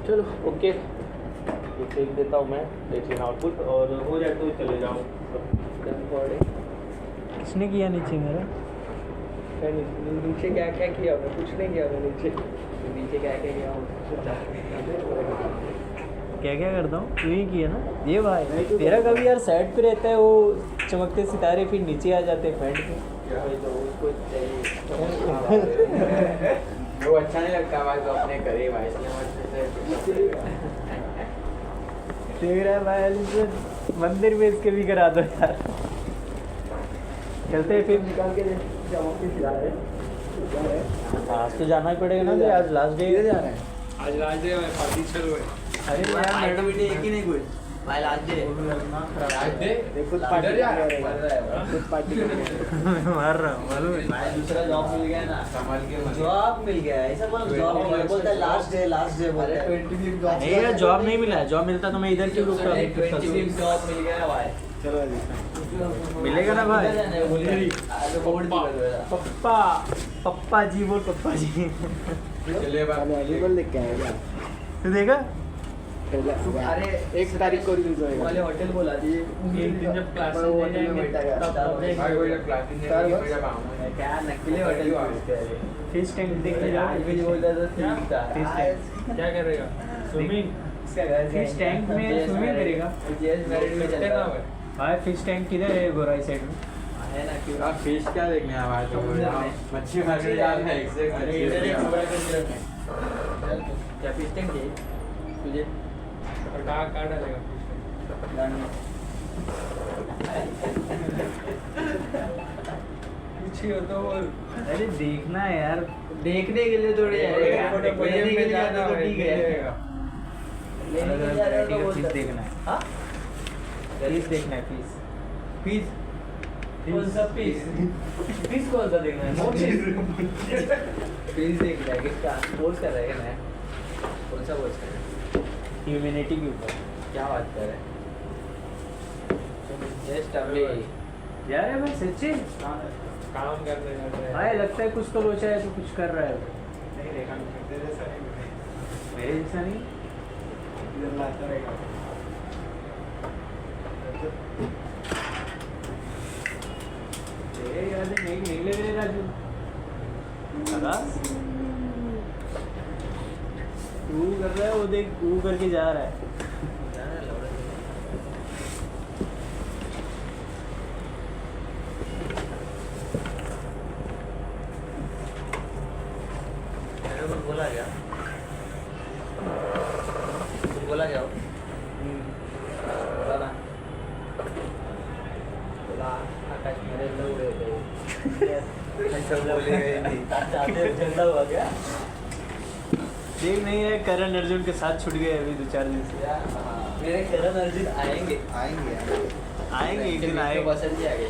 चलो ओके, ये फेंक देता हूँ मैं, देख लेना आउटपुट, और हो जाए तो चले जाओ। किसने किया नीचे मेरा? नीचे क्या क्या किया, मैं कुछ नहीं किया। मैं नीचे क्या क्या किया क्या क्या करता हूँ, तू ही किया ना ये भाई। तेरा कभी यार साइड पे रहता है वो चमकते सितारे, फिर नीचे आ जाते हैं पैंट पे। वो अच्छा नहीं लगता भाई, तो अपने करे भाई, इसलिए तेरा भाई मंदिर में इसके भी करा दो यार। चलते हैं फिर, निकाल के आज तो जाना ही पड़ेगा ना, तो आज लास्ट डे जा रहे हैं। आज लास्ट डे है, पार्टी चल रही है। अरे यार मैडम एक ही नहीं कोई भाई लास्ट डे खुद पार्टी खुद पार्टी मार रहा हूँ मालूम है। भाई दूसरा जॉब मिल गया ना, संभाल के जॉब मिल गया ऐसा बोल, जॉब मिल गया बोलता है लास्ट डे बोलता है। 20 जॉब नहीं यार जॉब नहीं मिला है, जॉब मिलता तो मैं इधर क्यों रुकता। 20 जॉब मिल गया भाई, चलो मिलेगा ना भाई। पप्पा पप्पा पप्पा जी बोल, पप्पा जी। अवेलेबल देख के आएगा तू देखा अरे 1 तारीख को रिलीज होएगा। वाले होटल बोला थी एक दिन जब क्लासेस वो ले होटल में जाएंगे मिलता है। तब भाई वो क्लासेस मैं क्या नकली होटल फिश टैंक देखने आज जाओ। भी बोलता था ठीक था फिश टैंक क्या करेगा, स्विमिंग इसका घर फिश टैंक में स्विमिंग करेगा जेएस मैरिड में कितने चलता नाम है है? भाई फिश टैंक किधर है गोराई साइड में? है ना क्यों आप फिश क्या देखने आया तो मच्छी मारने जा रहा है एक से अरे इधर एक बड़ा कंसीडर है चल क्या फिश टैंक है तुझे और कहाँ डालेगा fish tank? गाना पीछे हो तो बोल। अरे देखना है यार, देखने के लिए थोड़ी है फोटो लेने के लिए जाना तो ठीक है लेने के लिए जा रहे हो तो बोलता फिश देखना है। हाँ फिश देखना है, फिश पीस कौन सा पीस पीस कौन सा देखना है पीस देखना है किसका पोस्ट कर रहे हैं ना कौन सा पोस्ट कर रहे हैं ह्यूमैनिटी के ऊपर। क्या बात कर रहे हैं जस्ट अभी यार है भाई सच्ची काम करते करते भाई लगता है कुछ तो लोचा है तो कुछ कर रहा है। नहीं देखा तेरे जैसा नहीं बने। मेरे जैसा नहीं। इधर लाता रहेगा। तेरे याद नहीं निकले मेरे राजू। आकाश तू कर रहा है, वो देख तू करके जा रहा है। बोला क्या आकाश मेरे लोग उड़े थे झंडा हुआ क्या देख नहीं है करण अर्जुन के साथ छूट गए अभी 2-4 दिन से। मेरे करण अर्जुन आएंगे आएंगे एक दिन आएंगे। पसंद ही आ गई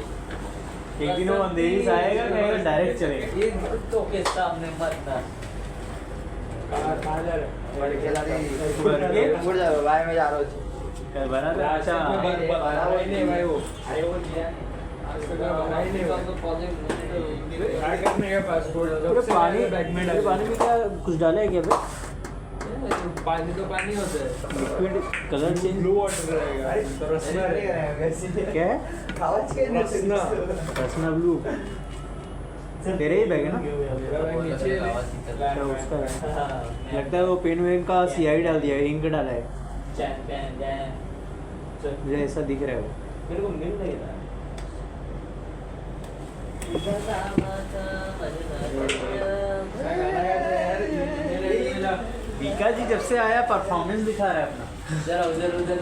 एक दिन वो अंधेरी से आएगा कहेगा डायरेक्ट चलेगा। ये तो के सामने मत ना बना था अच्छा पूरे पानी में क्या कुछ डाला है क्या भाई? पानी तो पानी होता है, liquid colour change blue water रहेगा क्या है? रसना रसना ब्लू तेरे ही बैग है ना? नीचे अच्छा उसका है। लगता है वो पेन वेन का सियाही डाल दिया है, इंक डाला है, मुझे ऐसा दिख रहा है वो। मेरे को मिल नहीं रहा बीका जी जब से आया परफॉर्मेंस दिखा रहा है अपना। जरा उधर उधर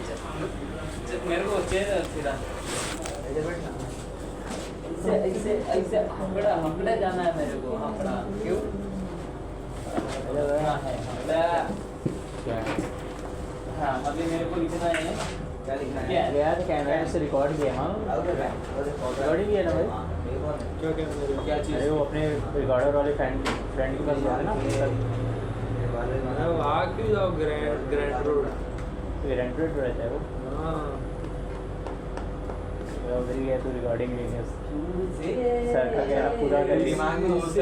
मेरे को चेहरा सीधा ऐसे ऐसे ऐसे हंगड़ा जाना है मेरे को हंगड़ा क्यों हाँ है हंगड़ा हाँ मतलब मेरे को लिखना है क्या लिखना है गया तो कैमरा से रिकॉर्ड किया हाँ रिकॉर्डिंग किया ना भाई। क्या चीज़ अरे वो अपने रिकॉर्डर वाले फ्रेंड के पास गया ना वहाँ क्यों जाओ ग्रैंड रोड रेंटेड रहता है वो हाँ उधर ही गया तो रिकॉर्डिंग लेंगे सर का कहना पूरा कर दिमाग में इससे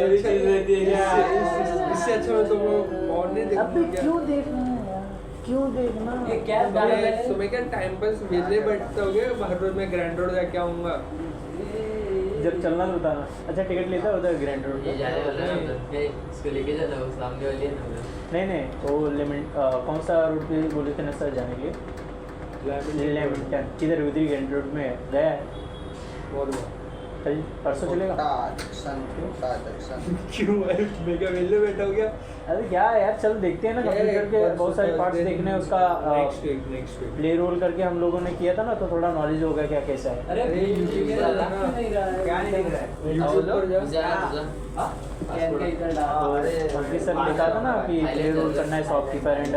अच्छा मैं तो और नहीं देखूंगा क्या क्यों देखना ये क्या डाला है सुबह क्या टाइम पास वेले बैठते हो गए हर रोज मैं ग्रैंड रोड जाके आऊँगा जब चलना तो बताना। अच्छा टिकट लेता है उधर ग्रैंड रोड ये जाने वाला है उधर इसको लेके जाना है सामने वाली है ना उधर नहीं वो लिमिट कौन सा रोड पे बोले थे ना सर जाने के लिए? लेमिंगटन किधर उधर ग्रैंड रोड में गया है बहुत हुआ कल परसों चलेगा। क्यों मैं क्या वेले बैठा हो गया अरे क्या है यार चल देखते हैं ना कंप्यूटर के बहुत सारे पार्ट्स देखने हैं उसका नेक्स्ट वीक प्ले रोल करके हम लोगों ने किया था ना तो थोड़ा नॉलेज होगा क्या कैसा है। अरे क्या नहीं दिख रहा है यूट्यूब पर जाओ मंत्री सर ने कहा था ना कि प्ले रोल करना है शॉपकीपर एंड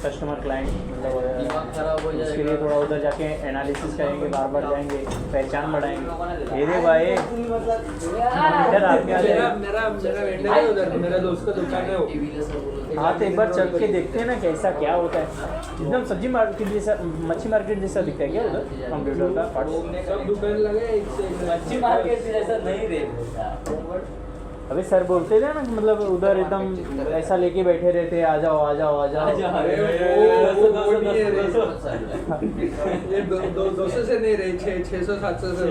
कस्टमर क्लाइंट मतलब दिमाग खराब हो उसके लिए जाएगा थोड़ा उधर जाके एनालिसिस करेंगे बार बार जाएंगे पहचान बढ़ाएंगे। ये दे भाई मॉनिटर आपके आगे मेरा मेरा मेरा वेंडर है उधर मेरा दोस्त का दुकान है वो हाँ तो एक बार चल के देखते हैं ना कैसा क्या होता है। एकदम सब्जी मार्केट जैसा मच्छी मार्केट जैसा दिखता है क्या उधर कंप्यूटर का पार्ट? सब दुकान लगे एक से एक मच्छी मार्केट जैसा नहीं रे अबे सर बोलते थे ना मतलब उधर एकदम ऐसा लेके बैठे रहते आ जाओ आ जाओ आ जाओ। ये 200 से नहीं रहे 600-700 से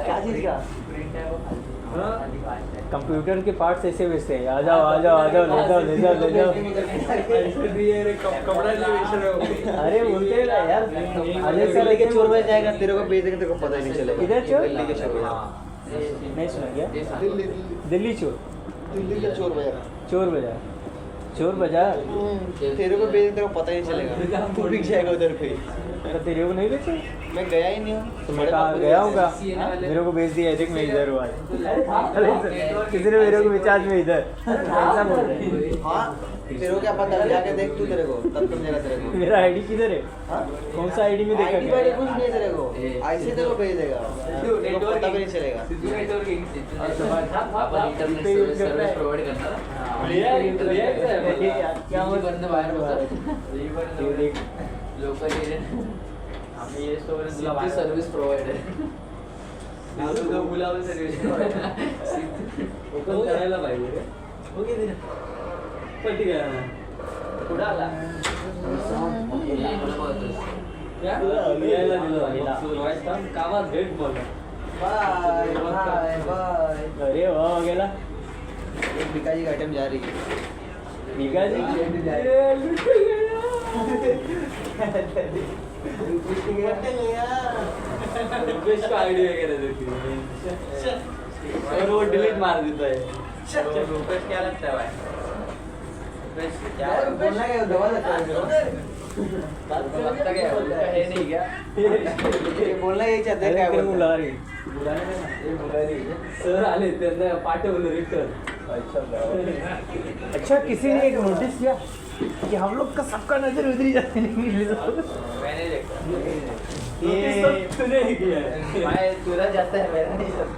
क्या चीज़ का हाँ कंप्यूटर के पार्ट्स ऐसे वैसे हैं आ जाओ आ जाओ आ जाओ ले जाओ ले जाओ ले जाओ। कपड़ा नहीं बेच रहे हो अरे बोलते हैं ना यार अजय सर लेके चोर बज जाएगा तेरे को बेच देंगे तेरे को पता ही नहीं चलेगा। इधर चोर नहीं सुना क्या? दिल्ली चोर दिल्ली का चोर बाजार चोर बाजार चोर बाजार तेरे को बेच तेरे को पता ही नहीं चलेगा तू बिक जाएगा उधर पे। तो तेरे को नहीं बेचे मैं गया ही नहीं हूँ तो मैं कहा गया होगा मेरे को बेच दिया देख मैं इधर हुआ अरे किसी ने मेरे को बेचा आज मैं इधर ऐसा बोल रहे हैं। हाँ तेरे को क्या पता जाके देख तू तेरे को तब समझेगा तेरे को। मेरा आईडी किधर है? हाँ कौन सा आईडी में देखा आईडी क्या? वाईडी कुछ नहीं तेरे को ऐसे तेरे को भेज देगा तेरे को पता भी नहीं चलेगा। सर्विस प्रोवाइड करता क्या बाहेर देख लोकल आम्ही ये स्टोर सर्विस प्रोवाइड आहे मुलावर सर्विस ओपन करायला पाहिजे रे ओके दे पट्टी करा पुढे आला कामात भेट बोला बाय बाय बाय। अरे वाह गेला एक भिकाजी का आइटम जा रही है बिका जी रिक्वेस्ट को आईडी वगैरह देती है और वो डिलीट मार देता है रिक्वेस्ट क्या लगता है भाई यार बोलना क्या दबा देता है लगता क्या है नहीं क्या बोलना यही चाहते हैं, क्या बुला रही सर आले त्यांना पाठवलं रिटर्न. अच्छा, किसी ने एक नोटिस किया कि हम लोग का सबका नजर उधर ही जाते नहीं. मैंने देखा. ये तूने ही किया है. मैं तुरा जाता है, मेरा नहीं जाता.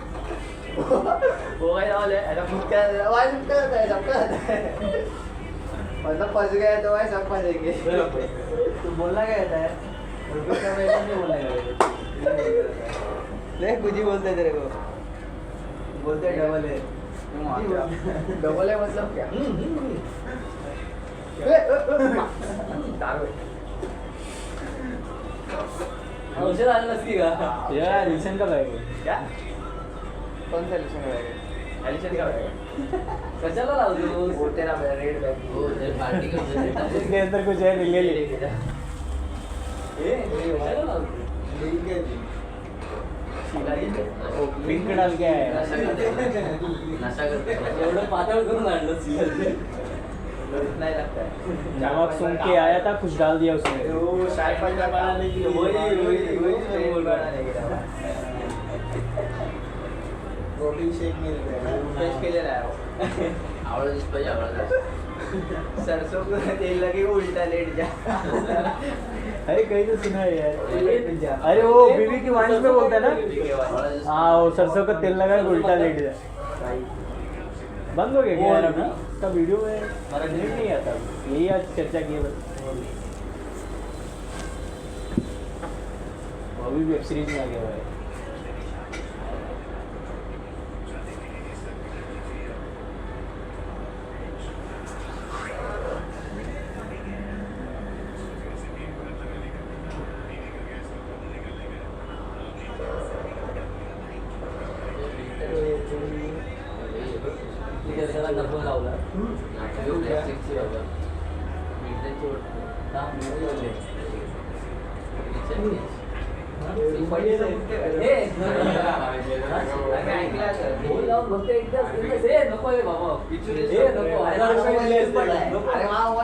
वो काय लावले ऐसा मुक्का जाता है, सबका जाता है. मतलब फंस गया तो भाई सब फंसेंगे. तू बोलना क्या रहता है? नहीं बोलने देख कुछ ही बोलते तेरे को. बोलते डबल है. डबल है मतलब क्या? औषध आलं नसती का यार रिसेंट कब आएगा? क्या कौन सा रिसेंट आएगा? ॲडिशन का वेगळं? कशाला लावतो बोलते ना मेरा रेड बैग. हो ते पार्टी करतो इसके अंदर कुछ है, ले ले. कशाला लावतो पिंक डाल के आया. नशा करतो एवढं पातळ करून आणलं नहीं लगता है. नमक सूंघ के आया था, कुछ डाल दिया उसने. वो शायद पंजा बनाने के लिए वही बोल रहा है. प्रोटीन शेक मिल रहा है, फ्रेश के लिए लाया हो. आवडत दिसतोय आवडत. सरसों को तेल लगे उल्टा लेट जा. अरे कहीं तो सुना है यार. अरे वो बीवी की वाइफ में बोलता है ना, हाँ वो सरसों का तेल लगा के उल्टा लेट जा. बंद हो गया क्या यार अभी? उसका वीडियो में हमारा नेट नहीं आता. यही आज चर्चा की है बस. वो भी वेब सीरीज में आ गया हुआ है.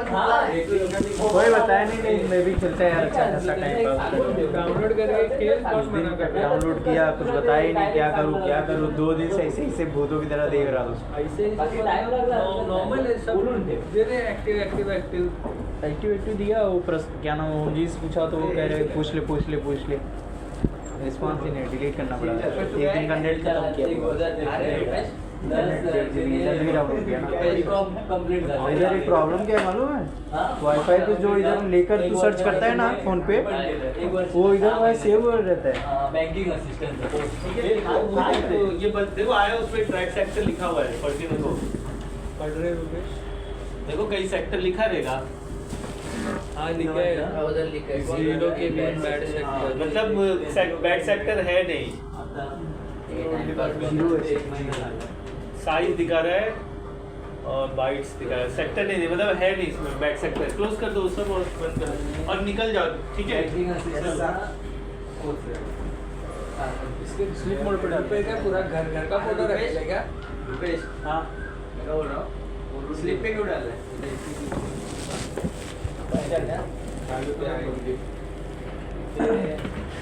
लावला कोई बताया नहीं. मैं भी चलता है यार, अच्छा खासा टाइम पास. डाउनलोड करके खेल कौन मना कर रहा है? डाउनलोड किया, कुछ बताया ही नहीं. क्या करूँ 2 दिन से ऐसे भूतों की तरह देख रहा था. ऐसे नॉर्मल है सब. दे रहे एक्टिव एक्टिव दिया. वो क्या नाम वो चीज़ पूछा तो वो कह रहे पूछ ले. रिस्पॉन्स ही नहीं, डिलीट करना पड़ा. 1 दिन का नेट खत्म किया. इधर भी डाउनलोड किया ना. इधर एक प्रॉब्लम क्या है मालूम है? वाईफाई पे जो इधर लेकर तू सर्च करता है ना फोन पे, वो इधर वहाँ सेव रहता है. Banking assistant. तो ये देखो आया उसमें ट्रैक सेक्टर लिखा हुआ है. पढ़ने को पढ़ रहे हो? देखो कई सेक्टर लिखा रहेगा. हाँ लिखा है उधर लिखा है जीरो के बीच बैड सेक्टर. मतलब बैड सेक्टर है नहीं. साइज दिखा रहा है और बाइट्स दिखा रहा है. सेक्टर नहीं मतलब है नहीं इसमें बैड सेक्टर. क्लोज कर दो उसको और बंद कर और निकल जाओ. ठीक है. इसके स्लिप मोड पे डालते हैं क्या? पूरा घर का फोटो रखेगा क्या? हाँ मैं बोल रहा हूँ स्लिप पे क्यों डाल रहे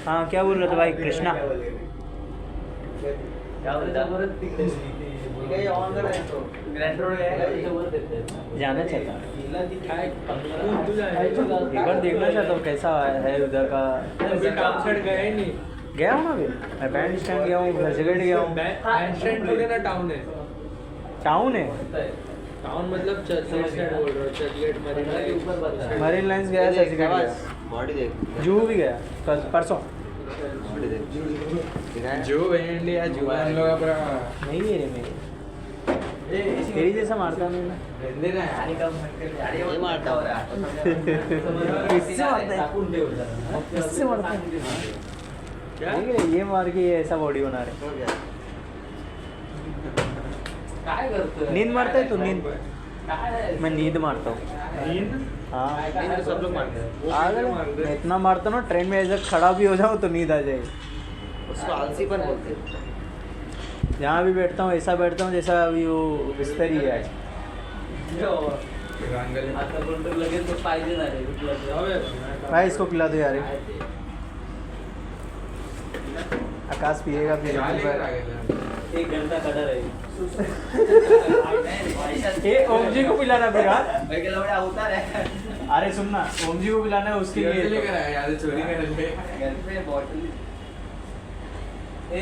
हाँ क्या बोल रहे थे भाई कृष्णा? जाना चाहता हूँ. एक बार देखना चाहता हूँ कैसा है उधर का. अभी काम छड़ गया ही नहीं. गया हूँ ना अभी. मैं बैंड स्टैंड गया हूँ, घरजगढ़ गया हूँ. बैंड थोड़ी ना टाउन है. टाउन है. टाउन मतलब चर्चलेट बोल रहा हूँ. चर्चलेट मरीन मरीन लाइन्स गया, चर्चगेट गया, बॉडी देख. जूहू भी गया परसों. बॉडी देख. जो इंडिया जुबान लोग अपना नहीं है रे मेरी. तेरी जैसा मारता नहीं मैं. ये मारता हो रहा किससे मारता है? किससे मारता है? देख रहे ये मार के ये ऐसा बॉडी बना रहे. काय करतोय? नींद मारता है तू? नींद काय मैं नींद मारता हूँ. हाँ सब लोग मारते हैं. अगर मैं इतना मारता हूँ ना ट्रेन में ऐसा खड़ा भी हो जाऊँ तो नींद आ जाएगी. उसको आलसीपन बोलते हैं. जहाँ भी बैठता हूँ ऐसा बैठता हूँ जैसा अभी वो बिस्तर ही है. आता कोणतं लगेच तो पाहिजे ना रे. भाई इसको पिला दो यार. आकाश पिएगा फिर एक घंटा खड़ा रहेगी ए ओम जी को पिलाना फिर हाँ? होता है अरे सुन ना ओम जी को पिलाना है उसके लिए चोरी कर घर पे बॉटल ए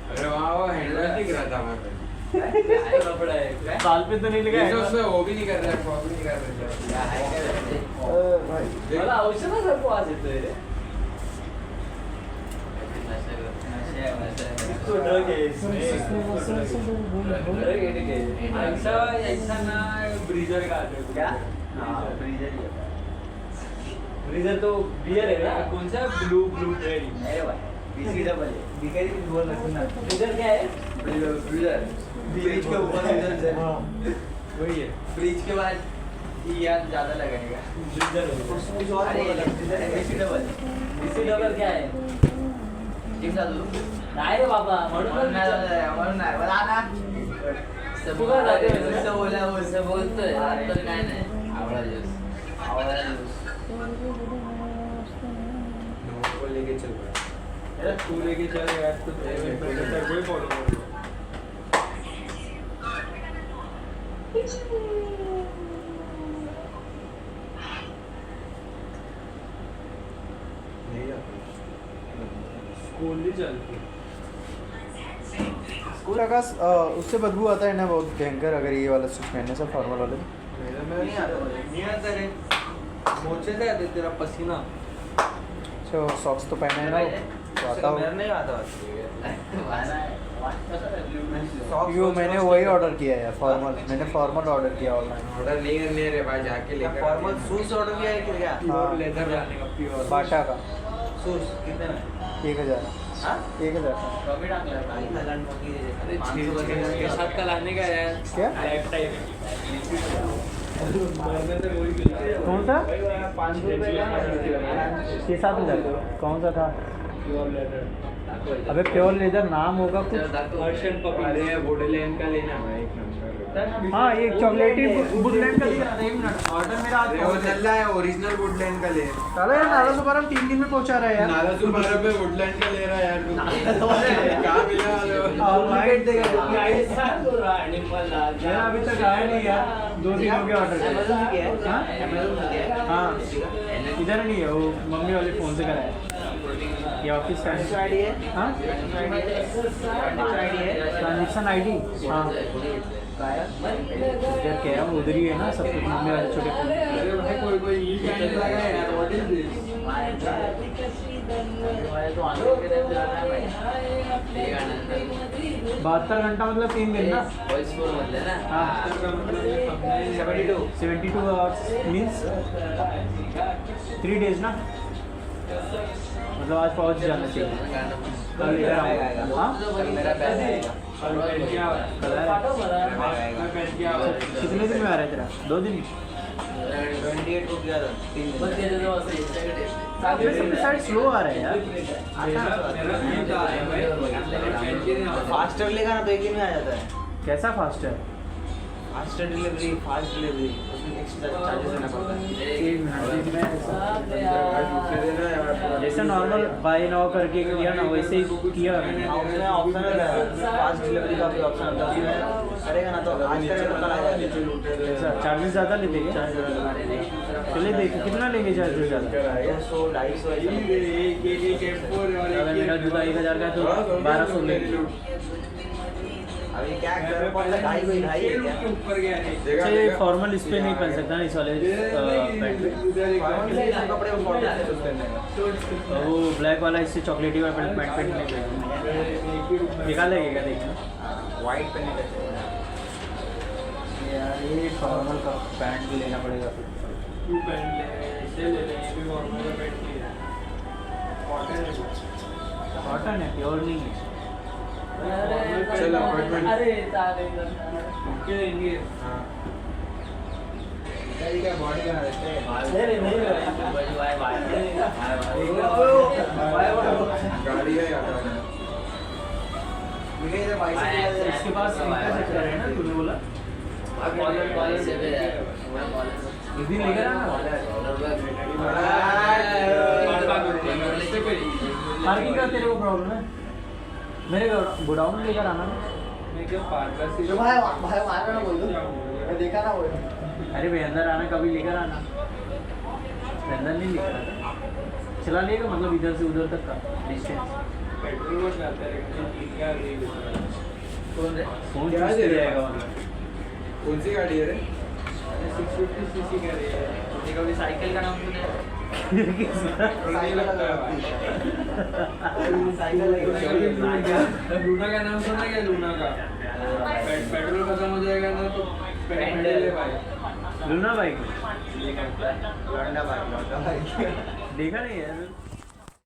अरे वहाँ वो हैंडल दिख रहा था वहाँ पे काय कपड़ा है काय? साल पे तो नहीं लगा ये तो है उसमें वो भी नहीं कर रहा है फॉर्म भी नहीं कर रहा है मला औषधासारखं वास येतोय रे इसको ड्रग है इसमें ड्रग है ठीक है ऐसा ऐसा ना ब्रीजर का आता है क्या हाँ ब्रीजर ही होता है ब्रीजर तो बियर है ना कौन सा ब्लू रेड अरे भाई बीसी डबल है बिकारी भी बोल रहा ना ब्रीजर क्या है ब्रीजर ब्रीज के ऊपर ब्रीजर है वही है ब्रीज के बाद यार ज्यादा लगाएगा ब्रीजर कुछ और ब्रीजर है बीसी डबल क्या है जिम जातो नाही रे बाबा म्हणून नाही मला ना सबका जाते हैं बोलतोय तर काय नाही आवळा ज्यूस वो लेके चल रहा है यार तू लेके चल यार तो तेरे कोई फॉलो कर स्कूल भी चलती स्कूल आकाश उससे बदबू आता है ना बहुत भयंकर अगर ये वाला सूट पहनने से फॉर्मल वाले मेरा में नहीं आता रे मोचे से आते तेरा पसीना अच्छा सॉक्स तो पहना है ना तो आता मेरा हो नहीं आता यो मैंने वही ऑर्डर किया है फॉर्मल मैंने फॉर्मल ऑर्डर किया ऑनलाइन ऑर्डर नहीं करने रे भाई जाके लेकर फॉर्मल शूज ऑर्डर किया है क्या प्योर लेदर लाने का प्योर बाटा का शूज कितने में 1000 हाँ 1000 कॉपी डाल रहा है थाईलैंड की अरे 6 के साथ का लाने का है क्या लाइफ टाइम कौन सा 500 रुपए का 6-7 कौन सा था प्योर लेदर अबे प्योर लेदर नाम होगा कुछ पर्शियन पपी अरे वुडलैंड का लेना है एक नंबर हाँ ये चॉकलेटी वुडलैंड का दिखा एक मिनट ऑर्डर मेरा आज वो चल रहा है ओरिजिनल वुडलैंड का ले चलो यार नाला सुबारम 3 दिन में पहुंचा रहा है यार नाला सुबारा पे वुडलैंड का ले रहा है यार तू क्या मिला ऑलराइट देगा एनिमल यार अभी तक आया नहीं यार 2 दिन हो गए ऑर्डर अमेज़न से किया है हाँ? अमेज़न से किया है हाँ इधर नहीं है वो मम्मी वाले फोन से कराया ये ऑफिस का आईडी है हाँ आईडी है ट्रांजेक्शन आईडी हाँ इधर क्या है वो उधर ही है ना सब कुछ मम्मी वाले छोटे फोन अरे भाई कोई कोई ये क्या लगा है यार व्हाट इज दिस तो आने के टाइम जाना है भाई 72 घंटा मतलब 3 दिन ना वॉइस फोन बोलते हैं ना हाँ का मतलब ये अपने 72 आवर्स मीन्स 3 डेज ना मतलब आज पहुंच जाना चाहिए कल इधर आऊंगा हाँ मेरा बैग आएगा कल क्या कल आएगा मैं क्या कितने दिन में आ रहा है तेरा 2 दिन 28 को किया था 3 दिन सबके साइड स्लो आ रहा है यार फास्टर लेगा ना तो एक दिन में आ जाता है कैसा फास्ट है फास्ट डिलीवरी उसमें एक्स्ट्रा चार्जेस देना पड़ता है एक मिनट जैसे नॉर्मल बाय नाउ करके किया ना वैसे ही किया उसमें ऑप्शन है फास्ट डिलीवरी का भी ऑप्शन होता है उसमें करेगा ना तो आज तक पता लगा ऐसा चार्जेस ज़्यादा लेते क्या चलिए देखिए कितना लेंगे चार्जेस ज़्यादा 200 250 अगर मेरा जूता 1000 का है तो 1200 लेंगे अभी क्या कर ढाई है क्या ऊपर गया नहीं अच्छा ये फॉर्मल इस पे नहीं पहन सकता ना इस वाले पैंट पे कपड़े वो ब्लैक वाला इससे चॉकलेटी वाला पैंट नहीं पहनना निकाल लगेगा देखना वाइट पहने यार ये फॉर्मल का पैंट भी लेना पड़ेगा फिर तू पहन ले इसे ले ले ये भी नॉर्मल पैंट की है कॉटन है प्योर नहीं है चल अपॉइंटमेंट अरे के देंगे हां क्या बॉडी बना देते हैं गाड़ी है यार इसके पास इंटरसेक्टर है ना तूने बोला एक दिन लेकर आना पार्किंग का तेरे को प्रॉब्लम है मेरे गोडाउन लेकर आना ना। मैं क्या पार्लर से जो भाई भाई मार ना बोल दो मैं देखा ना वो अरे भाई अंदर आना, कभी लेकर आना। अंदर नहीं लेकर आना, चला लेगा मतलब इधर से उधर तक का डिस्टेंस। पेट्रोल में जाता है लेकिन 3,000 नहीं देता है। कौन क्या चीज़ दे दे रहा है? जाएगा मतलब? कौन सी गाड़ी है रे 650 सीसी का रही है मुझे कभी साइकिल का नाम सुना है? पेट्रोल नहीं लगता है भाई साइकिल लूना का नाम सुना क्या लूना का पेट्रोल खत्म हो जाएगा ना तो पैंडल है भाई लूना बाइक लौंडा भाई देखा नहीं है